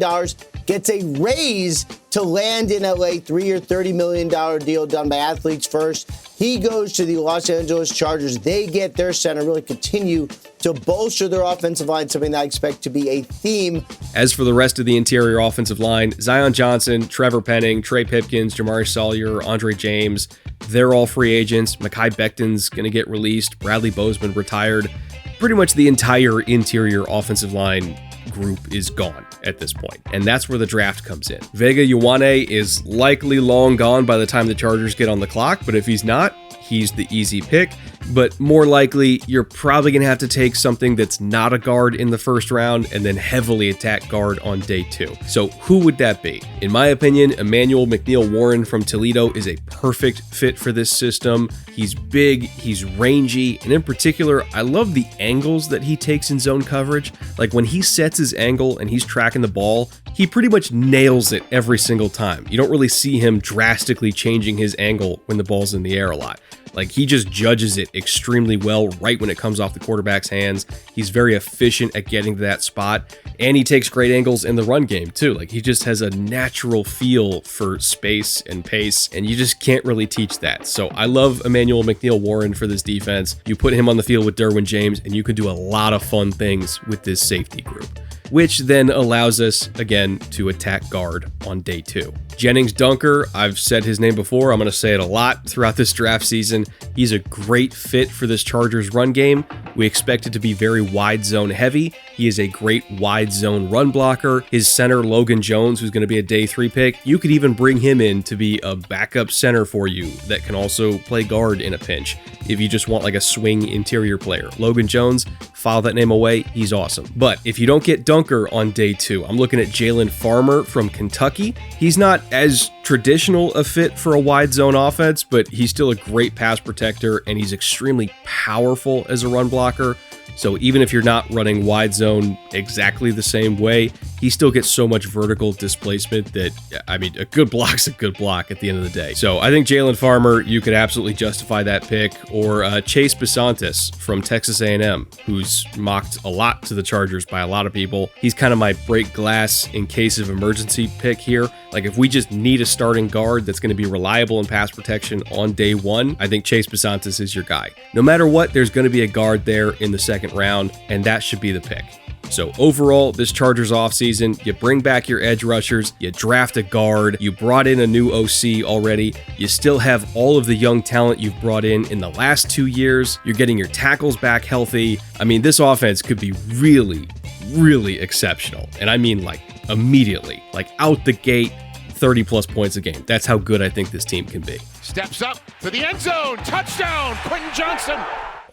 gets a raise to land in LA, 3-year, $30 million deal done by Athletes First. He goes to the Los Angeles Chargers. They get their center, really continue to bolster their offensive line, something that I expect to be a theme. As for the rest of the interior offensive line, Zion Johnson, Trevor Penning, Trey Pipkins, Jamari Salyer, Andre James, they're all free agents. Mekhi Becton's going to get released. Bradley Bozeman retired. Pretty much the entire interior offensive line group is gone at this point, and that's where the draft comes in. Vega Ioane is likely long gone by the time the Chargers get on the clock, but if he's not, he's the easy pick, but more likely you're probably going to have to take something that's not a guard in the first round and then heavily attack guard on day 2. So who would that be? In my opinion, Emmanuel McNeil-Warren from Toledo is a perfect fit for this system. He's big, he's rangy, and in particular, I love the angles that he takes in zone coverage. Like when he sets his angle and he's tracking the ball, he pretty much nails it every single time. You don't really see him drastically changing his angle when the ball's in the air a lot. Like he just judges it extremely well right when it comes off the quarterback's hands. He's very efficient at getting to that spot, and he takes great angles in the run game too. Like he just has a natural feel for space and pace, and you just can't really teach that. So I love Emmanuel McNeil-Warren for this defense. You put him on the field with Derwin James, and you can do a lot of fun things with this safety group, which then allows us, again, to attack guard on day 2. Jennings Dunker, I've said his name before. I'm going to say it a lot throughout this draft season. He's a great fit for this Chargers run game. We expect it to be very wide zone heavy. He is a great wide zone run blocker. His center, Logan Jones, who's going to be a day 3 pick, you could even bring him in to be a backup center for you that can also play guard in a pinch if you just want like a swing interior player. Logan Jones, file that name away. He's awesome. But if you don't get Dunker on day 2, I'm looking at Jalen Farmer from Kentucky. He's not as traditional a fit for a wide zone offense, but he's still a great pass protector, and he's extremely powerful as a run blocker. So even if you're not running wide zone exactly the same way, he still gets so much vertical displacement that, I mean, a good block's a good block at the end of the day. So I think Jalen Farmer, you could absolutely justify that pick, or Chase Bisontis from Texas A&M, who's mocked a lot to the Chargers by a lot of people. He's kind of my break glass in case of emergency pick here. Like if we just need a starting guard that's going to be reliable in pass protection on day 1, I think Chase Bisontis is your guy. No matter what, there's going to be a guard there in the second round, and that should be the pick. So overall, this Chargers offseason, you bring back your edge rushers, you draft a guard, you brought in a new OC already, you still have all of the young talent you've brought in the last 2 years, you're getting your tackles back healthy. I mean, this offense could be really, really exceptional. And I mean like immediately, like out the gate, 30 plus points a game. That's how good I think this team can be. Steps up to the end zone. Touchdown, Quentin Johnson.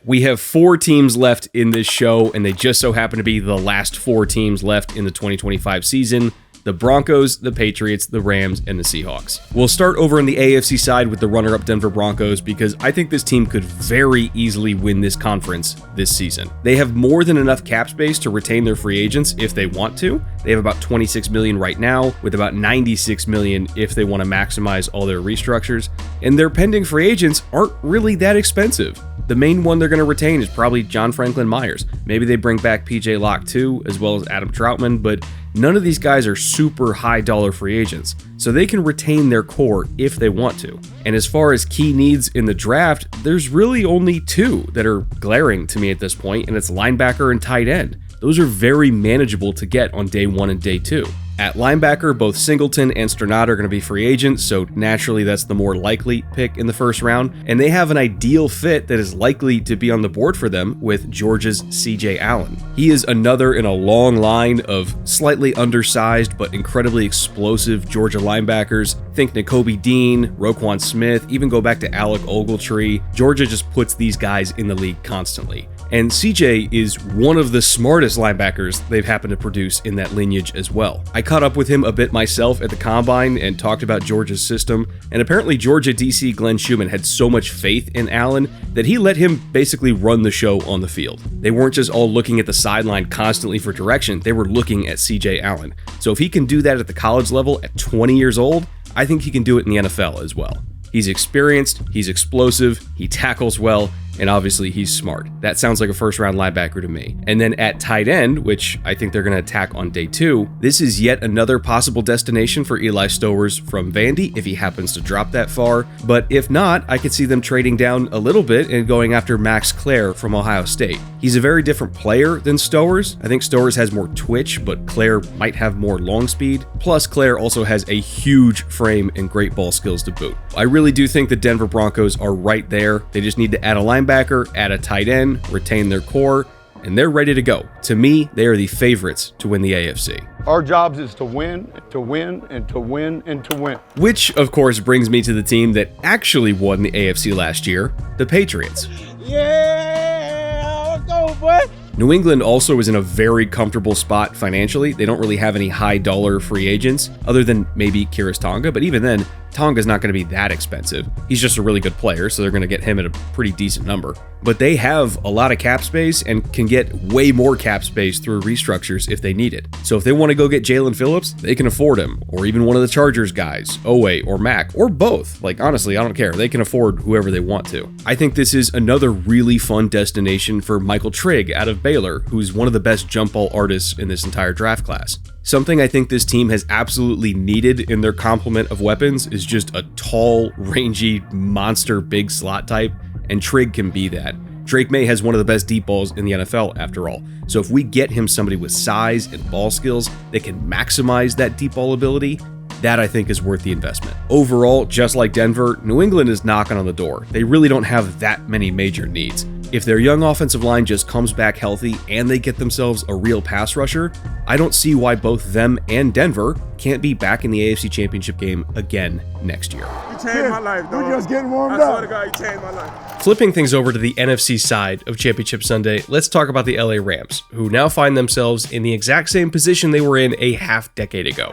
We have 4 teams left in this show, and they just so happen to be the last 4 teams left in the 2025 season. The Broncos, the Patriots, the Rams, and the Seahawks. We'll start over on the AFC side with the runner-up Denver Broncos, because I think this team could very easily win this conference this season. They have more than enough cap space to retain their free agents if they want to. They have about $26 million right now, with about $96 million if they want to maximize all their restructures. And their pending free agents aren't really that expensive. The main one they're going to retain is probably John Franklin Myers. Maybe they bring back PJ Locke too, as well as Adam Troutman, but none of these guys are super high dollar free agents, so they can retain their core if they want to. And as far as key needs in the draft, there's really only 2 that are glaring to me at this point, and it's linebacker and tight end. Those are very manageable to get on day 1 and day 2. At linebacker, both Singleton and Sternad are going to be free agents, so naturally that's the more likely pick in the first round, and they have an ideal fit that is likely to be on the board for them with Georgia's CJ Allen. He is another in a long line of slightly undersized but incredibly explosive Georgia linebackers. Think Nakobe Dean, Roquan Smith, even go back to Alec Ogletree. Georgia just puts these guys in the league constantly. And CJ is one of the smartest linebackers they've happened to produce in that lineage as well. I caught up with him a bit myself at the Combine and talked about Georgia's system, and apparently Georgia DC Glenn Schumann had so much faith in Allen that he let him basically run the show on the field. They weren't just all looking at the sideline constantly for direction, they were looking at CJ Allen. So if he can do that at the college level at 20 years old, I think he can do it in the NFL as well. He's experienced, he's explosive, he tackles well, and obviously he's smart. That sounds like a first-round linebacker to me. And then at tight end, which I think they're going to attack on day 2, this is yet another possible destination for Eli Stowers from Vandy if he happens to drop that far. But if not, I could see them trading down a little bit and going after Max Clare from Ohio State. He's a very different player than Stowers. I think Stowers has more twitch, but Clare might have more long speed. Plus, Clare also has a huge frame and great ball skills to boot. I really do think the Denver Broncos are right there. They just need to add a linebacker, add a tight end, retain their core, and they're ready to go. To me, they are the favorites to win the AFC. Our jobs is to win, to win, and to win, and to win. Which, of course, brings me to the team that actually won the AFC last year, the Patriots. Yeah, let's go, boy. New England also is in a very comfortable spot financially. They don't really have any high dollar free agents other than maybe Kiris Tonga, but even then, Tonga's not going to be that expensive. He's just a really good player, so they're going to get him at a pretty decent number. But they have a lot of cap space and can get way more cap space through restructures if they need it. So if they want to go get Jalen Phillips, they can afford him, or even one of the Chargers guys, Owe or Mac, or both. Like, honestly, I don't care. They can afford whoever they want to. I think this is another really fun destination for Michael Trigg out of Baylor, who's one of the best jump ball artists in this entire draft class. Something I think this team has absolutely needed in their complement of weapons is just a tall, rangy, monster big slot type, and Trigg can be that. Drake May has one of the best deep balls in the NFL after all, so if we get him somebody with size and ball skills that can maximize that deep ball ability, that I think is worth the investment. Overall, just like Denver, New England is knocking on the door. They really don't have that many major needs. If their young offensive line just comes back healthy and they get themselves a real pass rusher, I don't see why both them and Denver can't be back in the AFC Championship game again next year. You changed my life, dog. We're just getting warmed I up. swear to God, you changed my life. Flipping things over to the NFC side of Championship Sunday, let's talk about the LA Rams, who now find themselves in the exact same position they were in a half decade ago.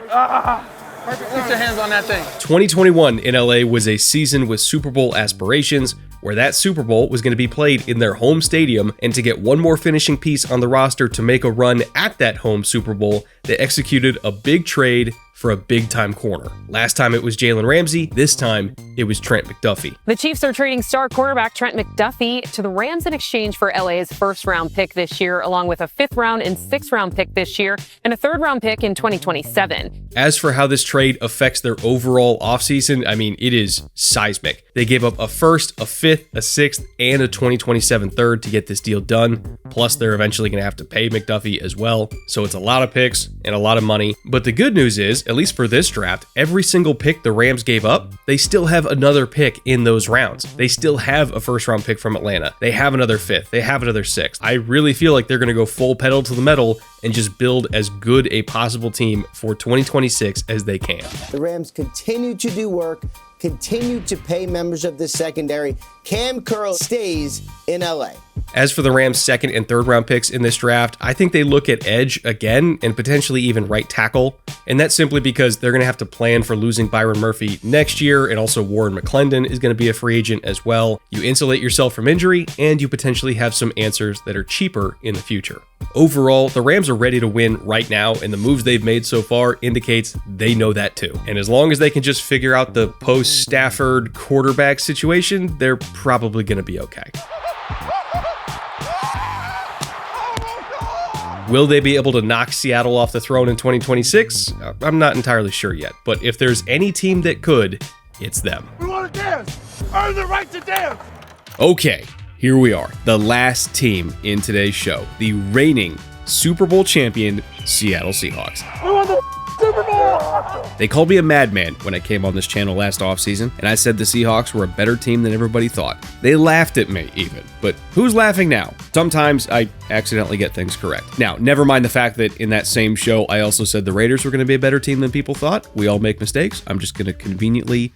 Put your hands on that thing. 2021 in LA was a season with Super Bowl aspirations, where that Super Bowl was going to be played in their home stadium, and to get one more finishing piece on the roster to make a run at that home Super Bowl, they executed a big trade for a big-time corner. Last time it was Jalen Ramsey, this time it was Trent McDuffie. The Chiefs are trading star cornerback Trent McDuffie to the Rams in exchange for LA's first-round pick this year, along with a fifth-round and sixth-round pick this year, and a third-round pick in 2027. As for how this trade affects their overall offseason, I mean, it is seismic. They gave up a first, a fifth, a sixth, and a 2027 third to get this deal done. Plus, they're eventually going to have to pay McDuffie as well. So it's a lot of picks and a lot of money. But the good news is, at least for this draft, every single pick the Rams gave up, they still have another pick in those rounds. They still have a first round pick from Atlanta. They have another fifth. They have another sixth. I really feel like they're going to go full pedal to the metal and just build as good a possible team for 2026 as they can. The Rams continue to do work, continue to pay members of the secondary. Cam Curl stays in LA. As for the Rams' second and third round picks in this draft, I think they look at edge again and potentially even right tackle. And that's simply because they're going to have to plan for losing Byron Murphy next year, and also Warren McClendon is going to be a free agent as well. You insulate yourself from injury, and you potentially have some answers that are cheaper in the future. Overall, the Rams are ready to win right now, and the moves they've made so far indicates they know that too. And as long as they can just figure out the post-Stafford quarterback situation, they're probably going to be okay. Will they be able to knock Seattle off the throne in 2026? I'm not entirely sure yet, but if there's any team that could, it's them. We want to dance. Earn the right to dance. Okay, here we are, the last team in today's show, the reigning Super Bowl champion Seattle Seahawks. We want the Super Bowl. They called me a madman when I came on this channel last offseason, and I said the Seahawks were a better team than everybody thought. They laughed at me even, but who's laughing now? Sometimes I accidentally get things correct. Now, never mind the fact that in that same show, I also said the Raiders were going to be a better team than people thought. We all make mistakes. I'm just going to conveniently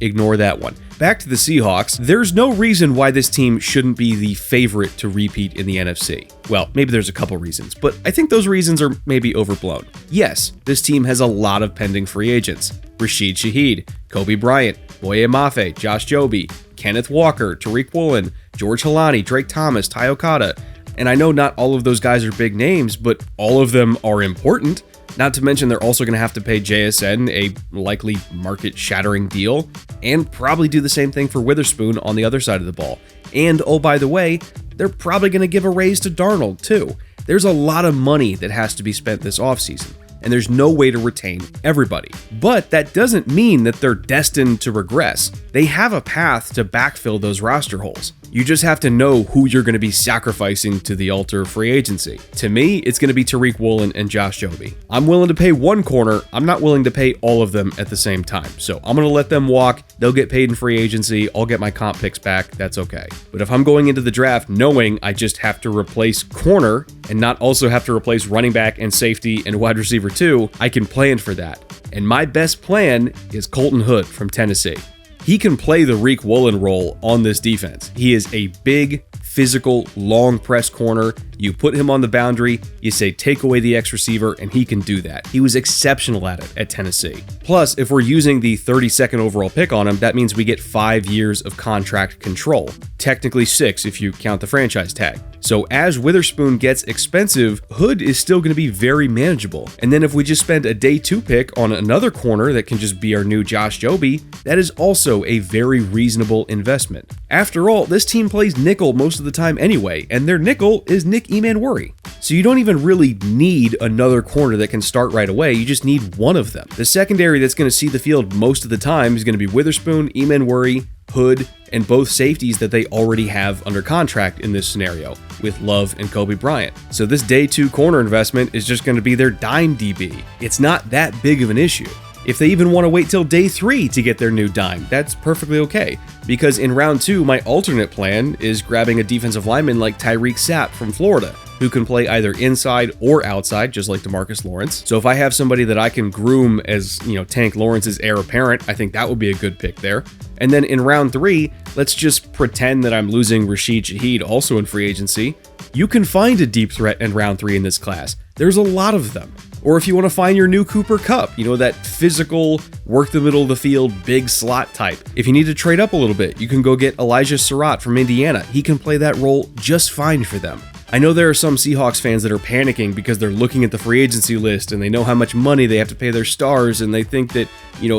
ignore that one. Back to the Seahawks, there's no reason why this team shouldn't be the favorite to repeat in the NFC. Well, maybe there's a couple reasons, but I think those reasons are maybe overblown. Yes, this team has a lot of pending free agents. Rashid Shaheed, Kobe Bryant, Boye Mafe, Josh Jobe, Kenneth Walker, Tariq Woolen, George Halani, Drake Thomas, Ty Okada. And I know not all of those guys are big names, but all of them are important. Not to mention they're also going to have to pay JSN a likely market-shattering deal, and probably do the same thing for Witherspoon on the other side of the ball. And, oh, by the way, they're probably going to give a raise to Darnold, too. There's a lot of money that has to be spent this offseason, and there's no way to retain everybody. But that doesn't mean that they're destined to regress. They have a path to backfill those roster holes. You just have to know who you're going to be sacrificing to the altar of free agency. To me, it's going to be Tariq Woolen and Josh Jobe. I'm willing to pay one corner. I'm not willing to pay all of them at the same time. So I'm going to let them walk. They'll get paid in free agency. I'll get my comp picks back. That's okay. But if I'm going into the draft knowing I just have to replace corner and not also have to replace running back and safety and wide receiver too, I can plan for that. And my best plan is Colton Hood from Tennessee. He can play the Tariq Woolen role on this defense. He is a big, physical, long press corner. You put him on the boundary, you say take away the X receiver, and he can do that. He was exceptional at it at Tennessee. Plus, if we're using the 32nd overall pick on him, that means we get 5 years of contract control. Technically 6 if you count the franchise tag. So as Witherspoon gets expensive, Hood is still going to be very manageable. And then if we just spend a day 2 pick on another corner that can just be our new Josh Jobe, that is also a very reasonable investment. After all, this team plays nickel most of the time anyway, and their nickel is Nick Emanwuri. So you don't even really need another corner that can start right away, you just need one of them. The secondary that's going to see the field most of the time is going to be Witherspoon, Emanwuri, Hood, and both safeties that they already have under contract in this scenario, with Love and Kobe Bryant. So this day 2 corner investment is just going to be their dime DB. It's not that big of an issue. If they even want to wait till day 3 to get their new dime, that's perfectly okay. Because in round 2, my alternate plan is grabbing a defensive lineman like Tyreek Sapp from Florida, who can play either inside or outside, just like DeMarcus Lawrence. So if I have somebody that I can groom as, Tank Lawrence's heir apparent, I think that would be a good pick there. And then in round 3, let's just pretend that I'm losing Rashid Shaheed also in free agency. You can find a deep threat in round 3 in this class. There's a lot of them. Or if you want to find your new Cooper Kupp, that physical, work the middle of the field, big slot type. If you need to trade up a little bit, you can go get Elijah Surratt from Indiana. He can play that role just fine for them. I know there are some Seahawks fans that are panicking because they're looking at the free agency list and they know how much money they have to pay their stars and they think that,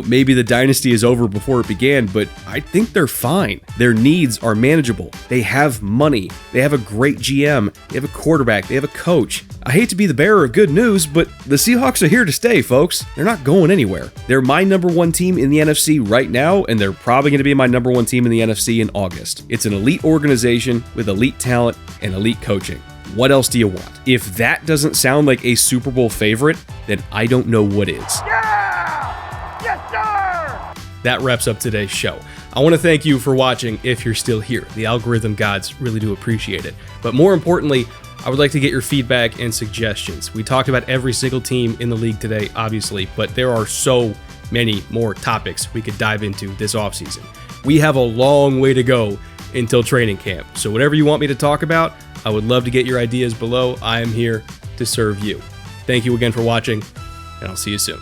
maybe the dynasty is over before it began, but I think they're fine. Their needs are manageable. They have money. They have a great GM. They have a quarterback. They have a coach. I hate to be the bearer of good news, but the Seahawks are here to stay, folks. They're not going anywhere. They're my number 1 team in the NFC right now, and they're probably going to be my number 1 team in the NFC in August. It's an elite organization with elite talent and elite coaching. What else do you want? If that doesn't sound like a Super Bowl favorite, then I don't know what is. Yeah! Yes, sir! That wraps up today's show. I want to thank you for watching if you're still here. The algorithm gods really do appreciate it. But more importantly, I would like to get your feedback and suggestions. We talked about every single team in the league today, obviously, but there are so many more topics we could dive into this offseason. We have a long way to go until training camp. So whatever you want me to talk about, I would love to get your ideas below. I am here to serve you. Thank you again for watching, and I'll see you soon.